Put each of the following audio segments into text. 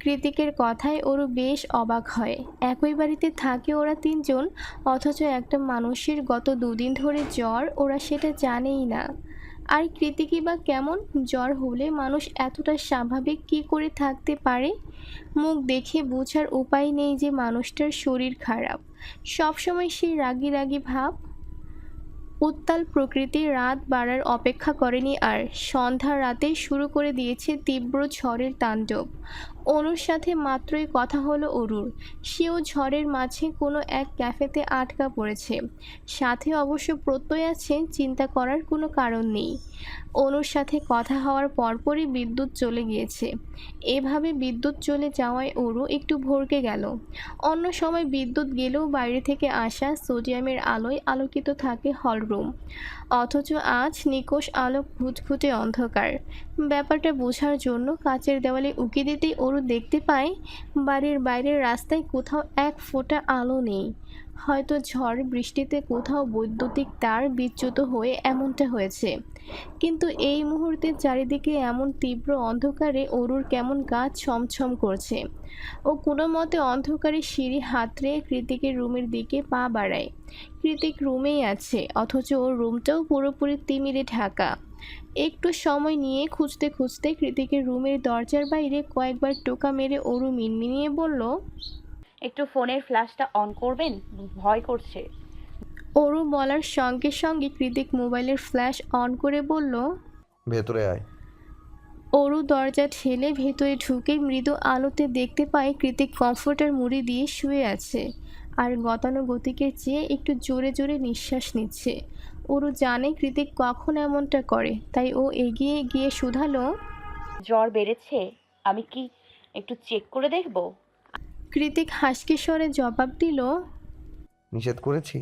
কৃতিকের কথায় ওরও বেশ অবাক হয়। একই বাড়িতে থাকে ওরা তিনজন, অথচ একটা মানুষের গত দুদিন ধরে জ্বর, ওরা সেটা জানেই না। আর কৃতিকই বা কেমন? জ্বর হলে মানুষ এতটা স্বাভাবিক কী করে থাকতে পারে? মুখ দেখে বোঝার উপায় নেই যে মানুষটার শরীর খারাপ। সবসময় সেই রাগী রাগী ভাব। উত্তাল প্রকৃতি রাত বাড়ার অপেক্ষা করেনি আর। সন্ধ্যা রাতেই শুরু করে দিয়েছে তীব্র ঝড়ের তাণ্ডব। অনুর সাথে মাত্রই কথা হলো অরুর। সেও ঝড়ের মাঝে কোনো এক ক্যাফেতে আটকা পড়েছে। সাথে অবশ্য প্রত্যয় আছে, চিন্তা করার কোনো কারণ নেই। অনুর সাথে কথা হওয়ার পরপরই বিদ্যুৎ চলে গিয়েছে। এভাবে বিদ্যুৎ চলে যাওয়ায় অরু একটু ভড়কে গেল। অন্য সময় বিদ্যুৎ গেলেও বাইরে থেকে আসা সোডিয়ামের আলোয় আলোকিত থাকে হলরুম, অথচ আজ নিকষ আলো ঘুটঘুটে অন্ধকার। ব্যাপারটা বোঝার জন্য কাচের দেওয়ালে উকি দিতেই অরু দেখতে পায় বাড়ির বাইরের রাস্তায় কোথাও এক ফোঁটা আলো নেই। হয়তো ঝড় বৃষ্টিতে কোথাও বৈদ্যুতিক তার বিচ্যুত হয়ে এমনটা হয়েছে। কিন্তু এই মুহূর্তে চারিদিকে এমন তীব্র অন্ধকারে অরুর কেমন গা ছমছম করছে। ও কোনো মতে অন্ধকারে সিঁড়ি হাতড়ে কৃতিকের রুমের দিকে পা বাড়ায়। কৃতিক রুমেই আছে, অথচ ওর রুমটাও পুরোপুরি তিমিরে ঢাকা। একটু সময় নিয়ে খুঁজতে খুঁজতে কৃতিকের রুমের দরজার বাইরে কয়েকবার টোকা মেরে অরু মিনমিনিয়ে বলল, একটু ফোনের ফ্ল্যাশটা অন করবেন, ভয় করছে। অরু বলার সঙ্গে সঙ্গে কৃতিক মোবাইলের ফ্ল্যাশ অন করে বলল। ভেতরে আয়। অরু দরজা ঠেলে ভেতরে ঢুকে মৃদু আলোতে দেখতে পায় কৃতিক কমফোর্টার মুড়ি দিয়ে শুয়ে আছে আর গতানুগতিকের চেয়ে একটু জোরে জোরে নিঃশ্বাস নিচ্ছে। অরু জানে কৃতিক কখন এমনটা করে, তাই ও এগিয়ে গিয়ে শুধালো। জ্বর বেড়েছে, আমি কি একটু চেক করে দেখব? কৃতিক হাসকি স্বরে জবাব দিল। নিষেধ করেছি?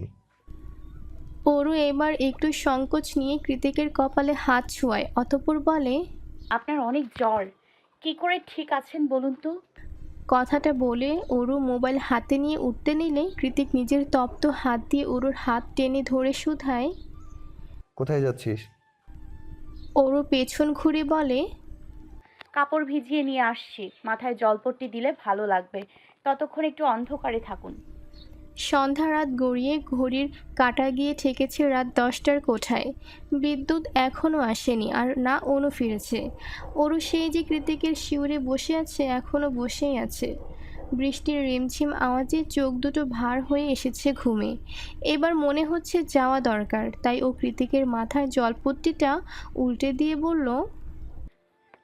অরু এবার একটু সংকোচ নিয়ে কৃতিকের কপালে হাত ছোঁয়ায়, অতঃপর বলে, আপনার অনেক জ্বর, কি করে ঠিক আছেন বলুন তো? কথাটা বলে অরু মোবাইল হাতে নিয়ে উঠতে নিলে কৃতিক নিজের তপ্ত হাত দিয়ে অরুর হাত টেনে ধরে শুধায়। কোথায় যাচ্ছিস? অরু পেছন ঘুরে বলে, কাপড় ভিজিয়ে নিয়ে আসছি, মাথায় জলপট্টি দিলে ভালো লাগবে। ততক্ষণ একটু অন্ধকারে থাকুন। সন্ধ্যা রাত গড়িয়ে ঘড়ির কাঁটা গিয়ে ঠেকেছে রাত 10টার কোঠায়। বিদ্যুৎ এখনও আসেনি, আর না অনু ফিরেছে। অরু সেই যে কৃতিকের শিউরে বসে আছে, এখনও বসেই আছে। বৃষ্টির রিমঝিম আওয়াজে চোখ দুটো ভার হয়ে এসেছে ঘুমে। এবার মনে হচ্ছে যাওয়া দরকার, তাই ও কৃতিকের মাথায় জলপট্টিটা উল্টে দিয়ে বলল।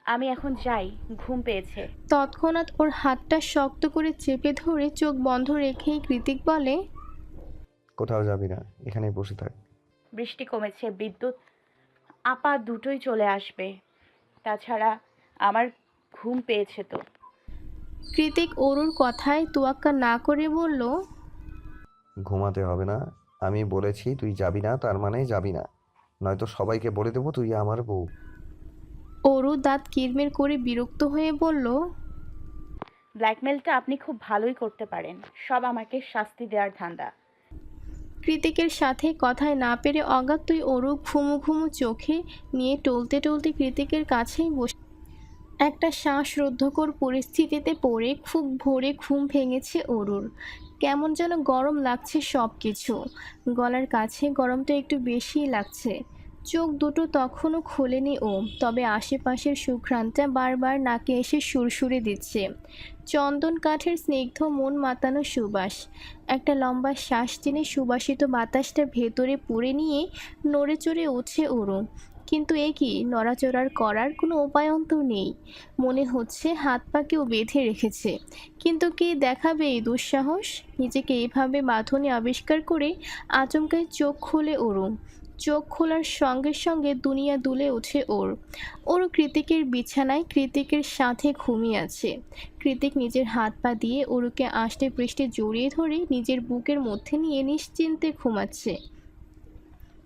আমি এখন যাই, ঘুম পেয়েছে। তৎক্ষণাৎ ওর হাতটা শক্ত করে চেপে ধরে চোখ বন্ধ রেখেই কৃতিক বলে, কোথাও যাবি না, এখানেই বসে থাক। বৃষ্টি কমেছে, বিদ্যুৎ আপা দুটোই চলে আসবে। তাছাড়া আমার ঘুম পেয়েছে তো। কৃতিক অরুর কথায় তোয়াক্কা না করে বলল। ঘুমাতে হবে না। আমি বলেছি তুই যাবি না, তার মানে যাবি না, নয়তো সবাইকে বলে দেবো তুই আমার বউ। অরু দাঁত কিরমির করে বিরক্ত হয়ে বলল। ব্ল্যাকমেলটা আপনি খুব ভালোই করতে পারেন, সব আমাকে শাস্তি দেওয়ার ধান্দা। কৃতিকের সাথে কথায় না পেরে অগাত্যই অরু ঘুমু ঘুমু চোখে নিয়ে টলতে টলতে কৃতিকের কাছেই বসে। একটা শ্বাসরুদ্ধকর পরিস্থিতিতে পড়ে খুব ভোরে ঘুম ভেঙেছে অরুর। কেমন যেন গরম লাগছে সব কিছু। গলার কাছে গরমটা একটু বেশিই লাগছে। চোখ দুটো তখনও খোলেনি ও, তবে আশেপাশের সুঘ্রাণটা বারবার নাকে এসে সুরসুরে দিচ্ছে। চন্দন কাঠের স্নিগ্ধ মন মাতানো সুবাস। একটা লম্বা শ্বাস টেনে সুবাসিত বাতাসটা ভেতরে পুরে নিয়ে নড়ে চড়ে উঠছে ওরু। কিন্তু এ কি, নড়াচড়ার করার কোনো উপায়ন্তর নেই। মনে হচ্ছে হাত পা কেউ বেঁধে রেখেছে। কিন্তু কে দেখাবে এই দুঃসাহস? নিজেকে এভাবে বাঁধনে আবিষ্কার করে আচমকাই চোখ খোলে ওরু। চোখ খোলার সঙ্গে সঙ্গে দুনিয়া দুলে ওঠে ওর। ওর কৃতিকের বিছানায় কৃতিকের সাথে ঘুমিয়ে আছে। কৃতিক নিজের হাত পা দিয়ে ওরুকে আষ্টে পৃষ্ঠে জড়িয়ে ধরে নিজের বুকের মধ্যে নিয়ে নিশ্চিন্তে ঘুমাচ্ছে।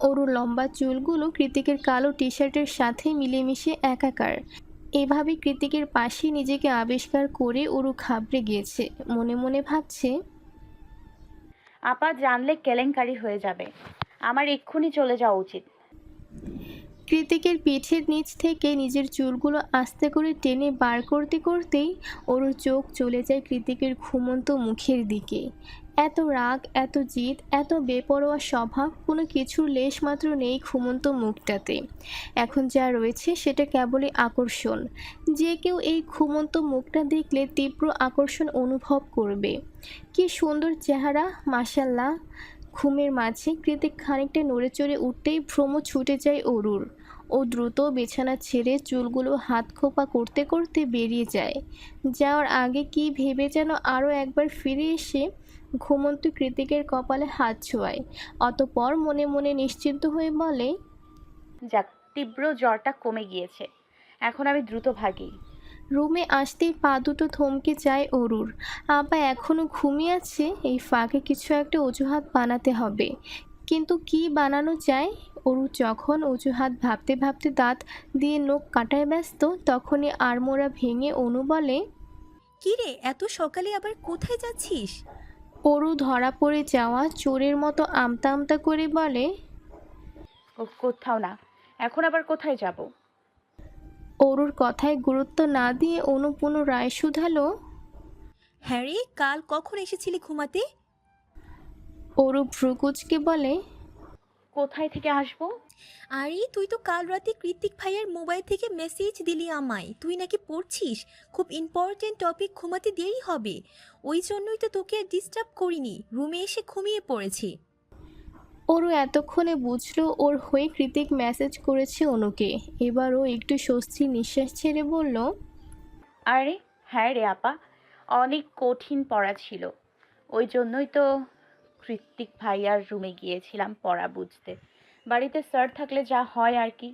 ওর লম্বা চুলগুলো কৃতিকের কালো টি শার্টের সাথে মিলেমিশে একাকার। এভাবে কৃতিকের পাশে নিজেকে আবিষ্কার করে ওরু ঘাবড়ে গিয়েছে। মনে মনে ভাবছে, আপা জানলে কেলেঙ্কারি হয়ে যাবে, আমার এক্ষুনি চলে যাওয়া উচিত। কৃতিকের পিঠের নিচ থেকে নিজের চুলগুলো আস্তে করে টেনে বার করতে করতেই ওর চোখ চলে যায় কৃতিকের ঘুমন্ত মুখের দিকে। এত রাগ, এত জিদ, এত বেপরোয়া স্বভাব, কোনো কিছুর লেশমাত্র নেই ঘুমন্ত মুখটাতে। এখন যা রয়েছে সেটা কেবলই আকর্ষণ। যে কেউ এই ঘুমন্ত মুখটা দেখলে তীব্র আকর্ষণ অনুভব করবে। কি সুন্দর চেহারা, মাশাল্লাহ। ঘুমের মাঝে কৃতিক খানিকটা নড়েচড়ে উঠতেই ভ্রম ছুটে যায় অরুর। ও দ্রুত বিছানা ছেড়ে চুলগুলো হাত খোপা করতে করতে বেরিয়ে যায়। যাওয়ার আগে কি ভেবে যেন আরও একবার ফিরে এসে ঘুমন্ত কৃতিকের কপালে হাত ছোঁয়ায়। অতঃপর মনে মনে নিশ্চিন্ত হয়ে বলে, যাক, তীব্র জ্বরটা কমে গিয়েছে, এখন আমি দ্রুত ভাগি। রুমে আসতেই পা দুটো থমকে যায় অরুর। আপা এখনও ঘুমিয়ে আছে, এই ফাঁকে কিছু একটা অজুহাত বানাতে হবে। কিন্তু কি বানানো যায়? অরু যখন অজুহাত ভাবতে ভাবতে দাঁত দিয়ে নখ কাটায় ব্যস্ত, তখনই আড়মোড়া ভেঙে অনু বলে, কি রে, এত সকালে আবার কোথায় যাচ্ছিস? অরু ধরা পড়ে যাওয়া চোরের মতো আমতা আমতা করে বলে, ও কোথাও না, এখন আবার কোথায় যাব? অরুর কথায় গুরুত্ব না দিয়ে অনু পুনরায় শুধালো, হ্যাঁ রে, কাল কখন এসেছিলি ঘুমাতে? অরু ভ্রুকুচকে বলে, কোথায় থেকে আসবো? আরে তুই তো কাল রাতে কৃতিক ভাইয়ের মোবাইল থেকে মেসেজ দিলি আমায়, তুই নাকি পড়ছিস, খুব ইম্পর্টেন্ট টপিক, ঘুমাতে দেরি হবে। ওই জন্যই তো তোকে আর ডিস্টার্ব করিনি, রুমে এসে ঘুমিয়ে পড়েছি। অরু এতক্ষণে বুঝলো ওর হয়ে কৃতিক মেসেজ করেছে অনুকে। এবার ও একটু স্বস্তির নিঃশ্বাস ছেড়ে বলল, আরে হ্যাঁ রে আপা, অনেক কঠিন পড়া ছিল, ওই জন্যই তো কৃত্তিক ভাইয়ার রুমে গিয়েছিলাম পড়া বুঝতে। বাড়িতে স্যার থাকলে যা হয় আর কি।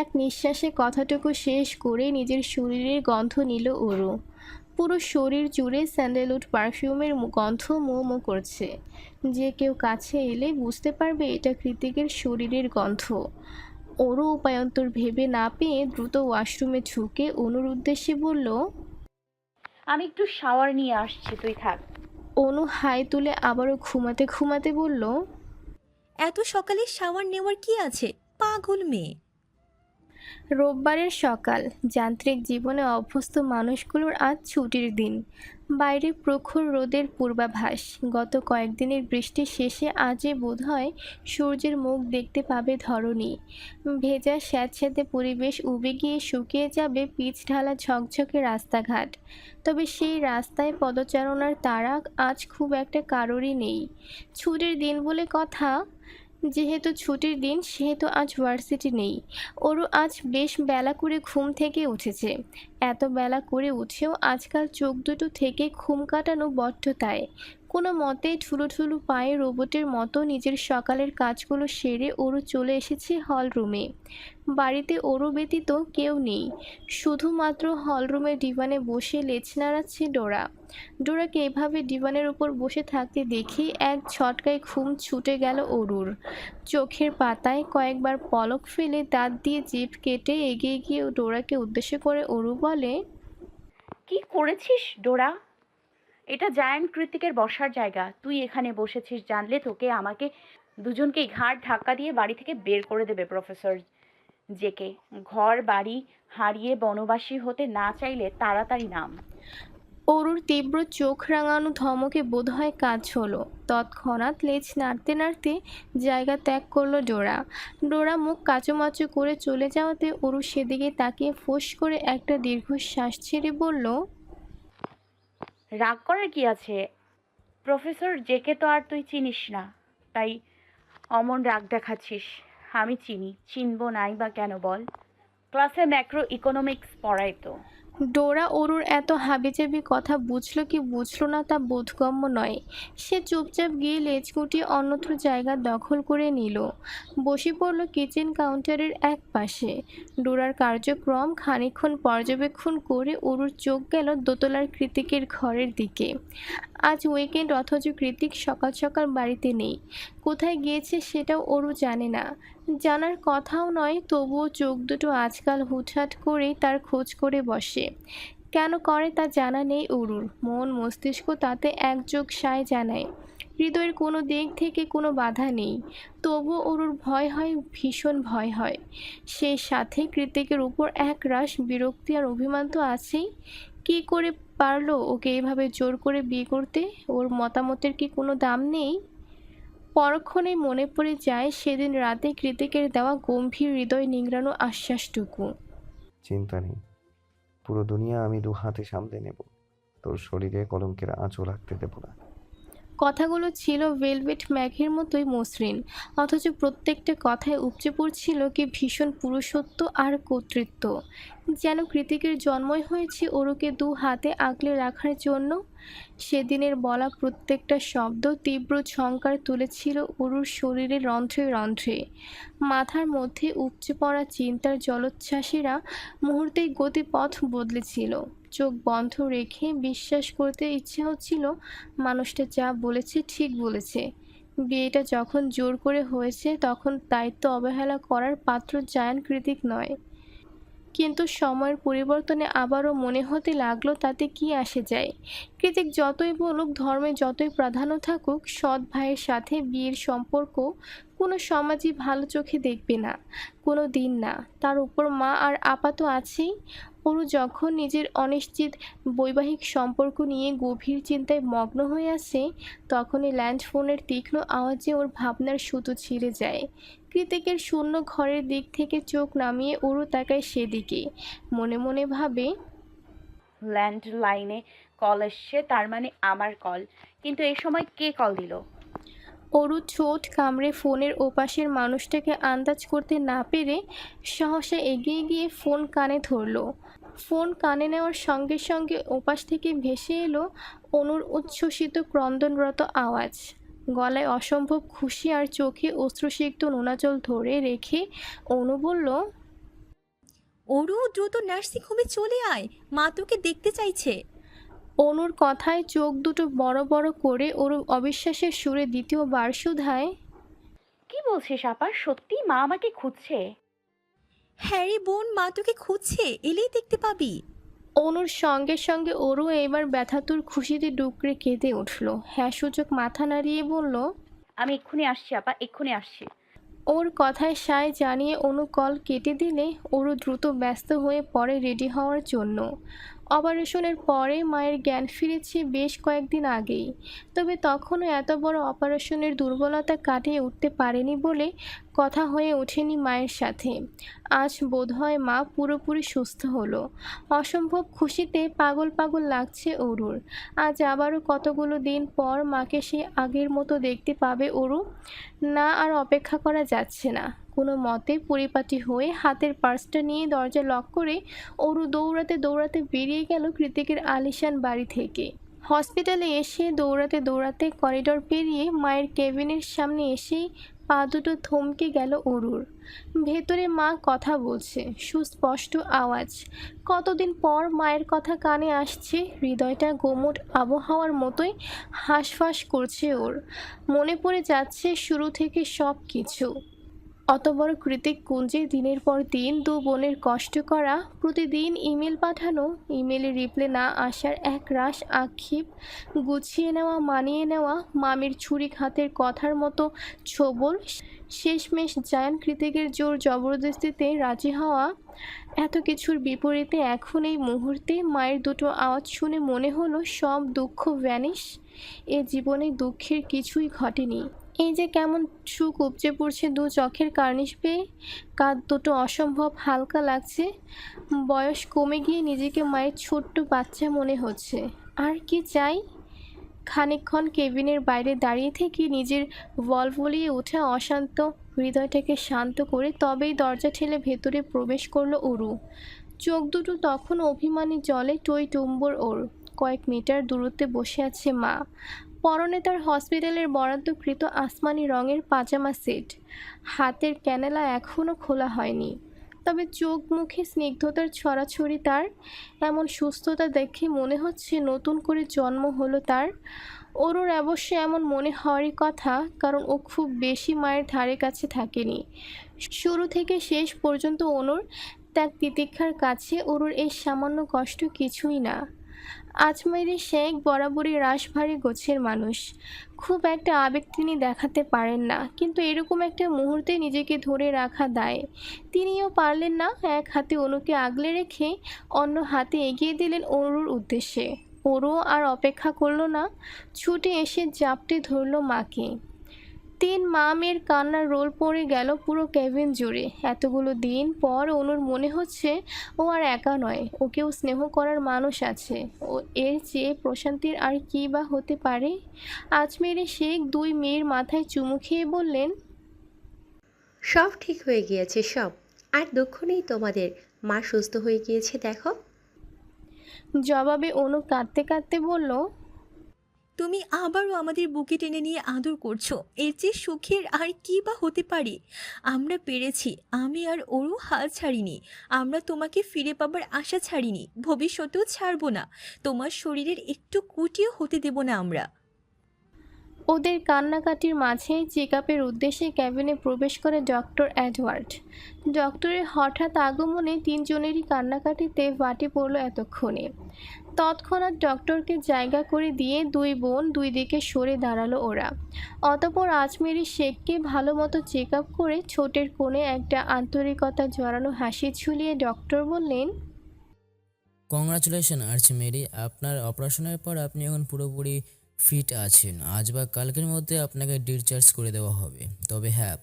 এক নিঃশ্বাসে কথাটুকু শেষ করে নিজের শরীরের গন্ধ নিল অরু। পুরো শরীর জুড়ে স্যান্ডেলউড পারফিউমের গন্ধ মো মো করছে। যে কেউ কাছে এলে বুঝতে পারবে এটা কৃতিকের শরীরের গন্ধ। অরু উপায়ন্তর ভেবে না পেয়ে দ্রুত ওয়াশরুমে ঝুঁকে অনুর উদ্দেশ্যে বলল, আমি একটু শাওয়ার নিয়ে আসছি, তুই থাক। অনু হাই তুলে আবারও ঘুমাতে ঘুমাতে বলল, এত সকালে শাওয়ার নেওয়ার কি আছে, পাগল মেয়ে। রোববারের সকাল। যান্ত্রিক জীবনে অভ্যস্ত মানুষগুলোর আজ ছুটির দিন। বাইরে প্রখর রোদের পূর্বাভাস। গত কয়েকদিনের বৃষ্টির শেষে আজই বোধহয় সূর্যের মুখ দেখতে পাবে ধরণী। ভেজা স্যাঁতস্যাঁতে পরিবেশ উবে গিয়ে শুকিয়ে যাবে পিচ ঢালা ঝকঝকে রাস্তাঘাট। তবে সেই রাস্তায় পদচারণার তাড়া আজ খুব একটা কারোরই নেই। ছুটির দিন বলে কথা। যেহেতু ছুটির দিন সেহেতু আজ ভার্সিটি নেই। ওরও আজ বেশ বেলা করে ঘুম থেকে উঠেছে। এত বেলা করে উঠেও আজকাল চোখ দুটো থেকে ঘুম কাটানো বড্ড তাই। কোনো মতে ঠুলো ঠুলো পায়ে রোবটের মতো নিজের সকালের কাজগুলো সেরে ওরও চলে এসেছে হল রুমে। বাড়িতে ওরও ব্যতীত কেউ নেই। শুধুমাত্র হলরুমের ডিভানে বসে লেজ নাড়াচ্ছে ডোরা। ডোরাকে এভাবে ডিভানের উপর বসে থাকতে দেখে এক ঝটকায় ঘুম ছুটে গেল অরুর। চোখের পাতায় কয়েকবার পলক ফেলে দাঁত দিয়ে জিভ কেটে এগিয়ে গিয়ে ডোরাকে উদ্দেশ্য করে অরু বলে, কি করেছিস ডোরা? এটা জায়ান্ট কৃতিকের বসার জায়গা, তুই এখানে বসেছিস জানলে তোকে আমাকে দুজনকেই ঘাড় ধাক্কা দিয়ে বাড়ি থেকে বের করে দেবে প্রফেসর জেকে। ঘর বাড়ি হারিয়ে বনবাসী হতে না চাইলে তাড়াতাড়ি নাম। অরুর তীব্র চোখ রাঙানো ধমকে বোধহয় কাজ হলো। তৎক্ষণাৎ লেজ নাড়তে নাড়তে জায়গা ত্যাগ করলো ডোরা। ডোরা মুখ কাচুমাচু করে চলে যাওয়াতে অরু সেদিকে তাকিয়ে ফোঁস করে একটা দীর্ঘশ্বাস ছেড়ে বলল, রাগ করার কি আছে? প্রফেসর জেকে তো আর তুই চিনিস না, তাই অমন রাগ দেখাচ্ছিস। আমি চিনি, চিনবো নাই বা কেন বল? ক্লাসে ম্যাক্রো ইকোনমিক্স পড়াই তো। ডোরা অরুর এত হাবিজাবি কথা বুঝলো কি বুঝলো না তা বোধগম্য নয়। সে চুপচাপ গিয়ে লেজ গুটিয়ে অন্যত্র জায়গা দখল করে নিল। বসে পড়ল কিচেন কাউন্টারের এক পাশে। ডোরার কার্যক্রম খানিকক্ষণ পর্যবেক্ষণ করে অরুর চোখ গেল দোতলার কৃতিকের ঘরের দিকে। আজ উইকেন্ড অথচ কৃতিক সকাল সকাল বাড়িতে নেই। কোথায় গিয়েছে সেটাও অরু জানে না। জানার কথাও নয়, তবুও চোখ দুটো আজকাল হুটহাট করেই তার খোঁজ করে বসে। কেন করে তা জানা নেই অরুর। মন মস্তিষ্ক তাতে একযোগ সায় জানায়। হৃদয়ের কোনো দিক থেকে কোনো বাধা নেই, তবুও ওর ভয় হয়, ভীষণ ভয় হয়। সেই সাথে কৃতিকের উপর একরাশ বিরক্তি আর অভিমান তো আছেই। কী করে পারলো ওকে এভাবে জোর করে বিয়ে করতে? ওর মতামতের কি কোনো দাম নেই? পরক্ষণেই মনে পড়ে যায় সেদিন রাতে কৃতিকের দেওয়া গম্ভীর হৃদয় নিংড়ানো আশ্বাসটুকু। চিন্তা নেই, পুরো দুনিয়া আমি 2 হাতে সামলে নেব। তোর শরীরে কলঙ্কের আঁচও লাগতে দেব না। কথাগুলো ছিল ভেলভেট ম্যাঘের মতোই মসৃণ, অথচ প্রত্যেকটা কথায় উপচে পড়ছিল কি ভীষণ পুরুষত্ব আর কর্তৃত্ব। যেন কৃতিকের জন্মই হয়েছে ওরুকে 2 হাতে আগলে রাখার জন্য। সেদিনের বলা প্রত্যেকটা শব্দ তীব্র ঝংকার তুলেছিল ওরুর শরীরে রন্ধ্রে রন্ধ্রে। মাথার মধ্যে উপচে পড়া চিন্তার জলোচ্ছ্বাসীরা মুহূর্তেই গতিপথ বদলেছিল। চোখ বন্ধ রেখে বিশ্বাস করতে ইচ্ছে হচ্ছিল মানুষটা যা বলেছে ঠিক বলেছে। বিয়েটা যখন জোর করে হয়েছে তখন দায়িত্ব অবহেলা করার পাত্র জায়ান কৃতিক নয়। কিন্তু সময়ের পরিবর্তনে আবারও মনে হতে লাগলো তাতে কি আসে যায়। কৃতিক যতই বলুক, ধর্মে যতই প্রাধান্য থাকুক, সৎ ভাইয়ের সাথে বিয়ের সম্পর্ক কোনো সমাজই ভালো চোখে দেখবে না, কোনো দিন না। তার উপর মা আর আপা তো আছেই। ওরু যখন নিজের অনিশ্চিত বৈবাহিক সম্পর্ক নিয়ে গভীর চিন্তায় মগ্ন হয়ে আছে, তখনই ল্যান্ড ফোনের তীক্ষ্ণ আওয়াজে ওর ভাবনার সুতো ছিঁড়ে যায়। কৃতিকের শূন্য ঘরের দিক থেকে চোখ নামিয়ে ওরু তাকায় সেদিকে। মনে মনে ভাবে, ল্যান্ডলাইনে কল এসছে, তার মানে আমার কল। কিন্তু এই সময় কে কল দিল? অরু ঠোঁট কামড়ে ফোনের ওপাশের মানুষটাকে আন্দাজ করতে না পেরে সহসা এগিয়ে গিয়ে ফোন কানে ধরল। ফোন কানে নেওয়ার সঙ্গে সঙ্গে ওপাশ থেকে ভেসে এলো অনুর উচ্ছ্বসিত ক্রন্দনরত আওয়াজ। গলায় অসম্ভব খুশি আর চোখে অশ্রুসিক্ত নোনাজল ধরে রেখে অনু বলল, ওরু, দ্রুত নার্সিংহোমে চলে আয়, মা তোকে দেখতে চাইছে। অনুর কথায় চোখ দুটো বড় বড় করে ওরু অবিশ্বাসের সুরে দ্বিতীয়বার শুধায়, কি বলছিস আপা? সত্যি মা আমাকে খুঁজছে? হ্যাঁ রে বোন, মা তোকে খুঁজছে, এলেই দেখতে পাবি। অনুর সঙ্গে সঙ্গে ওরও এবার ব্যথাতুর খুশিতে ডুকরে কেঁদে উঠল। হ্যাঁ সূচক মাথা নাড়িয়ে বলল, আমি এক্ষুনি আসছি আপা, এক্ষুনি আসছি। ওর কথায় সায় জানিয়ে অনু কল কেটে দিলে ওরও দ্রুত ব্যস্ত হয়ে পড়ে রেডি হওয়ার জন্য। অপারেশনের পরে মায়ের জ্ঞান ফিরেছে বেশ কয়েকদিন আগেই, তবে তখনও এত বড় অপারেশনের দুর্বলতা কাটিয়ে উঠতে পারেনি বলে কথা হয়ে ওঠেনি মায়ের সাথে। আজ বোধহয় মা পুরোপুরি সুস্থ হলো। অসম্ভব খুশিতে পাগল পাগল লাগছে অরুর। আজ আবারও কতগুলো দিন পর মাকে সেই আগের মতো দেখতে পাবে অরু। না আর অপেক্ষা করা যাচ্ছে না। কোনো মতে পরিপাটি হয়ে হাতের পার্সটা নিয়ে দরজা লক করে অরু দৌড়াতে দৌড়াতে বেরিয়ে গেল কৃতিকের আলিশান বাড়ি থেকে। হসপিটালে এসে দৌড়াতে দৌড়াতে করিডর পেরিয়ে মায়ের কেবিনের সামনে এসেই পা দুটো থমকে গেল অরুর। ভেতরে মা কথা বলছে, সুস্পষ্ট আওয়াজ। কতদিন পর মায়ের কথা কানে আসছে। হৃদয়টা গোমট আবহাওয়ার মতোই হাঁসফাঁস করছে ওর। মনে পড়ে যাচ্ছে শুরু থেকে সব কিছু। অত বড় কৃতিক কুঞ্জে দিনের পর দিন 2 বোনের কষ্ট করা, প্রতিদিন ইমেল পাঠানো, ইমেলে রিপ্লাই না আসার এক রাশ আক্ষেপ, গুছিয়ে নেওয়া মানিয়ে নেওয়া, মামির ছুরি হাতের কথার মতো ছোবল, শেষমেশ জায়ান কৃতিকের জোর জবরদস্তিতে রাজি হওয়া। এত কিছুর বিপরীতে এখন এই মুহূর্তে মায়ের দুটো আওয়াজ শুনে মনে হলো সব দুঃখ ভ্যানিশ। এ জীবনে দুঃখের কিছুই ঘটেনি। এই যে কেমন সুখ উপচে পড়ছে 2 চোখের কার্নিশ পেয়ে। কাঁধ দুটো অসম্ভব হালকা লাগছে। বয়স কমে গিয়ে নিজেকে মায়ের ছোট্ট বাচ্চা মনে হচ্ছে। আর কি চাই? খানিকক্ষণ কেবিনের বাইরে দাঁড়িয়ে থেকে নিজের ভলভলিয়ে ওঠা অশান্ত হৃদয়টাকে শান্ত করে তবেই দরজা ঠেলে ভেতরে প্রবেশ করলো অরু। চোখ দুটো তখন অভিমানী জলে টইটুম্বর ওর। কয়েক মিটার দূরত্বে বসে আছে মা। পরনে তার হসপিটালের বরাদ্দকৃত আসমানি রঙের পাজামা সেট। হাতের ক্যানেলা এখনও খোলা হয়নি, তবে চোখ মুখে স্নিগ্ধতার ছড়াছড়ি তার। এমন সুস্থতা দেখে মনে হচ্ছে নতুন করে জন্ম হলো তার। ওর অবশ্য এমন মনে হওয়ারই কথা, কারণ ও খুব বেশি মায়ের ধারে কাছে থাকেনি। শুরু থেকে শেষ পর্যন্ত অনুর ত্যাগ তিতিক্ষার কাছে ওর এই সামান্য কষ্ট কিছুই না। আজমেরি শেখ বরাবরই রাশভারী গোছের মানুষ। খুব একটা আবেগ তিনি দেখাতে পারেন না, কিন্তু এরকম একটা মুহূর্তে নিজেকে ধরে রাখা দায়। তিনিও পারলেন না। এক হাতে অনুকে আগলে রেখে অন্য হাতে এগিয়ে দিলেন অনুর উদ্দেশ্যে। ওরও আর অপেক্ষা করলো না, ছুটে এসে জাপটে ধরল মাকে। তিন মা মেয়ের কান্নার রোল পড়ে গেল পুরো কেবিন জুড়ে। এতগুলো দিন পর অনুর মনে হচ্ছে ও আর একা নয়, ওকেও স্নেহ করার মানুষ আছে। ও এর চেয়ে প্রশান্তির আর কী বা হতে পারে। আজমেরি শেখ দুই মেয়ের মাথায় চুমু খেয়ে বললেন, সব ঠিক হয়ে গিয়েছে সব। আর দুঃখ নেই তোমাদের, মা সুস্থ হয়ে গিয়েছে দেখো। জবাবে অনু কাঁদতে কাঁদতে বলল, তুমি আবারও আমাদের বুকে টেনে নিয়ে আদর করছো, এর চেয়ে সুখের আর কি বা হতে পারে। আমরা পেরেছি, আমি আর ওরও হাল ছাড়িনি। আমরা তোমাকে ফিরে পাবার আশা ছাড়িনি, ভবিষ্যতেও ছাড়বো না। তোমার শরীরের একটু কুটিও হতে দেব না আমরা। ওদের কান্নাকাটির মাঝে চেক আপের উদ্দেশ্যে ক্যাবিনে প্রবেশ করে ডক্টর এডওয়ার্ড। ডক্টরের হঠাৎ আগমনে তিনজনেরই কান্নাকাটিতে বাটি পড়ল এতক্ষণে। তৎক্ষণাৎ ডক্টরকে জায়গা করে দিয়ে দুই বোন দুই দিকে সরে দাঁড়ালো ওরা। অতঃপর আজমেরি শেখকে ভালো মতো চেক আপ করে ঠোঁটের কোণে একটা আন্তরিকতা জড়ানো হাসি ঝুলিয়ে ডক্টর বললেন, কংগ্রাচুলেশন আর্চমেরি, আপনার অপারেশনের পর আপনি এখন পুরোপুরি ফিট আছেন। আজ বা কালকের মধ্যে আপনাকে ডিসচার্জ করে দেওয়া হবে। তবে হ্যাঁ,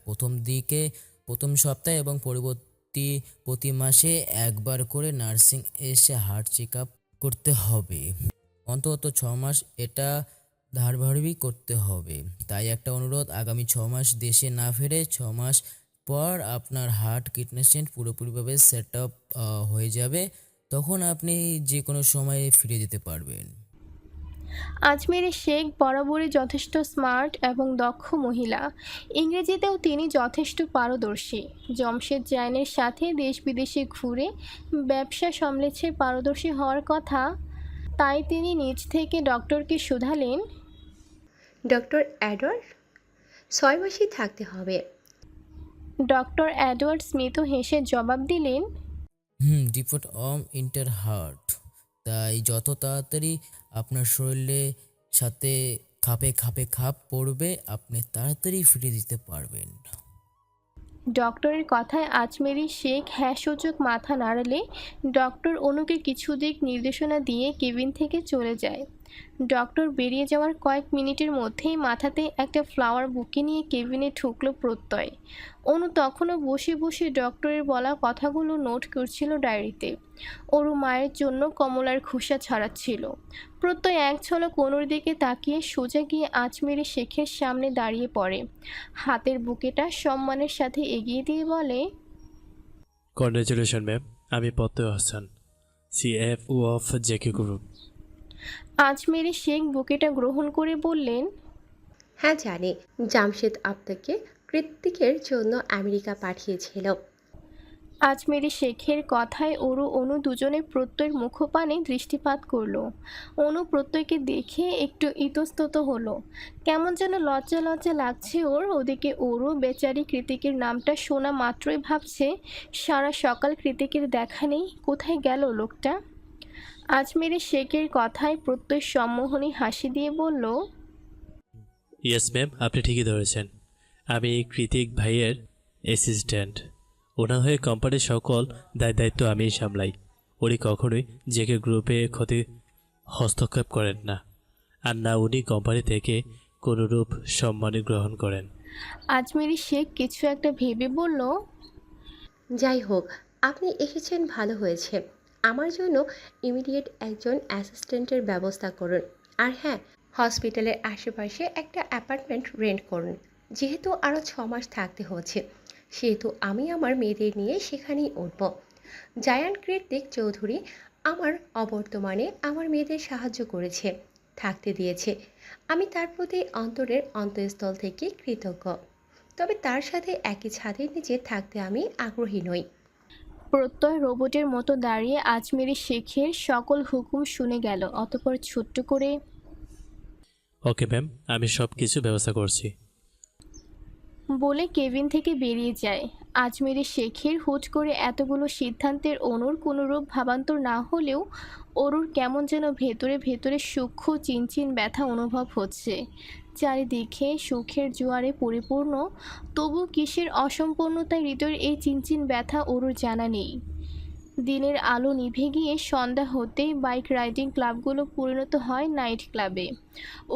প্রথম সপ্তাহে এবং পরবর্তী প্রতি মাসে একবার করে নার্সিং এসে হার্ট চেক আপ করতে হবে। অন্তত 6 মাস এটা ধারাবাহিক করতে হবে। তাই একটা অনুরোধ, আগামী 6 মাস দেশে না ফিরে 6 মাস পর আপনার হার্ট কিডনি পুরোপুরিভাবে সেট আপ হয়ে যাবে। তখন আপনি যে কোনো সময়ে ফিরে যেতে পারবেন। আজমেরি শেখ বরাবরই যথেষ্ট স্মার্ট এবং দক্ষ মহিলা। ইংরেজিতেও তিনি যথেষ্ট পারদর্শী। জমশেদ জাইনের সাথে দেশ বিদেশে ঘুরে ব্যবসা সামলেছে, পারদর্শী হওয়ার কথা। তাই তিনি নিজ থেকে ডক্টরকে শুধালেন, ডক্টর অ্যাডওয়ার্ড, 6 মাসই থাকতে হবে। ডক্টর এডওয়ার্ড স্মিথ হেসে জবাব দিলেন, ডিপোর্ট ইন্টার হার্ট। তাই যত তাড়াতাড়ি আপনার শরীরের সাথে খাপ পড়বে আপনি তাড়াতাড়ি ফিরে দিতে পারবেন। ডক্টরের কথায় আজমেরি শেখ হ্যাঁ সূচক মাথা নাড়ালে ডক্টর অনুকে কিছু দিক নির্দেশনা দিয়ে কেবিন থেকে চলে যায়। ডক্টর বেরিয়ে যাওয়ার কয়েক মিনিটের মধ্যেই মাথাতে একটা ফ্লাওয়ার বুকে নিয়ে কেবিনে ঢুকলো প্রত্যয়। অনু তখনও বসে বসে ডক্টরের বলা কথাগুলো নোট করছিল ডায়েরিতে। ওরু মায়ের জন্য কমলার খোসা ছাড়াচ্ছিল। প্রত্যয় এক ঝলক অনুর দিকে তাকিয়ে সোজা গিয়ে আজমেরি শেখের সামনে দাঁড়িয়ে পড়ে। হাতের বুকেটা সম্মানের সাথে এগিয়ে দিয়ে বলে, কংগ্রেচুলেশন ম্যাম, আমি Pratyay Hasan, CFO of JK group. Ajmeri Sheikh বুকেটা গ্রহণ করে বললেন, হ্যাঁ জানি, জামশেদ আপনাকে কৃত্তিকের জন্য আমেরিকা পাঠিয়েছিল। আজমেরি শেখের কথায় ওরু অনু দুজনে প্রত্যয়ের মুখপানে দৃষ্টিপাত করলো। অনু প্রত্যয়কে দেখে একটু ইতস্তত হলো, কেমন যেন লজ্জা লজ্জা লাগছে ওর। ওদিকে ওরু বেচারি কৃতিকের নামটা শোনা মাত্রই ভাবছে, সারা সকাল কৃতিকের দেখা নেই, কোথায় গেল লোকটা। আজমেরি শেখের কথায় প্রত্যয় সম্মোহনী হাসি দিয়ে বলল, ইয়েস ম্যাম, আপনি ঠিকই ধরেছেন। আমি কৃতিক ভাইয়ের অ্যাসিস্ট্যান্ট। ওনার হয়ে কোম্পানির সকল দায়িত্ব আমিই সামলাই। উনি কখনোই জেকে গ্রুপে ক্ষতি হস্তক্ষেপ করেন না, আর না উনি কোম্পানি থেকে কোনোরূপ সম্মানী গ্রহণ করেন। আজমেরি শেখ কিছু একটা ভেবে বলল, যাই হোক, আপনি এসেছেন ভালো হয়েছে। আমার জন্য ইমিডিয়েট একজন অ্যাসিস্ট্যান্টের ব্যবস্থা করুন। আর হ্যাঁ, হসপিটালের আশেপাশে একটা অ্যাপার্টমেন্ট রেন্ট করুন। যেহেতু আরও 6 মাস থাকতে হচ্ছে, সেহেতু আমি আমার মেয়েদের নিয়ে সেখানেই উঠব। জায়ান কৃতিক চৌধুরী আমার অবর্তমানে আমার মেয়েদের সাহায্য করেছে, থাকতে দিয়েছে। আমি তার প্রতি অন্তরের অন্তঃস্থল থেকে কৃতজ্ঞ। তবে তার সাথে একই ছাদের নিচে থাকতে আমি আগ্রহী নই। প্রত্যয় রোবটের মতো দাঁড়িয়ে আজমেরি শেখের সকল হুকুম শুনে গেল। অতঃপর ছোট্ট করে ওকে ম্যাম, আমি সব কিছু ব্যবস্থা করছি। বলে কেবিন থেকে বেরিয়ে যায়। আজমেরি শেখের হুট করে এতগুলো সিদ্ধান্তের অনুর কোনোরূপ ভাবান্তর না হলেও অরুর কেমন যেন ভেতরে ভেতরে সূক্ষ্ম চিনচিন ব্যথা অনুভব হচ্ছে। চারিদিকে সুখের জোয়ারে পরিপূর্ণ, তবু কিসের অসম্পূর্ণতায় হৃদয়ের এই চিনচিন ব্যথা অরুর জানা নেই। দিনের আলো নিভে গিয়ে সন্ধ্যা হতেই বাইক রাইডিং ক্লাবগুলো পরিণত হয় নাইট ক্লাবে।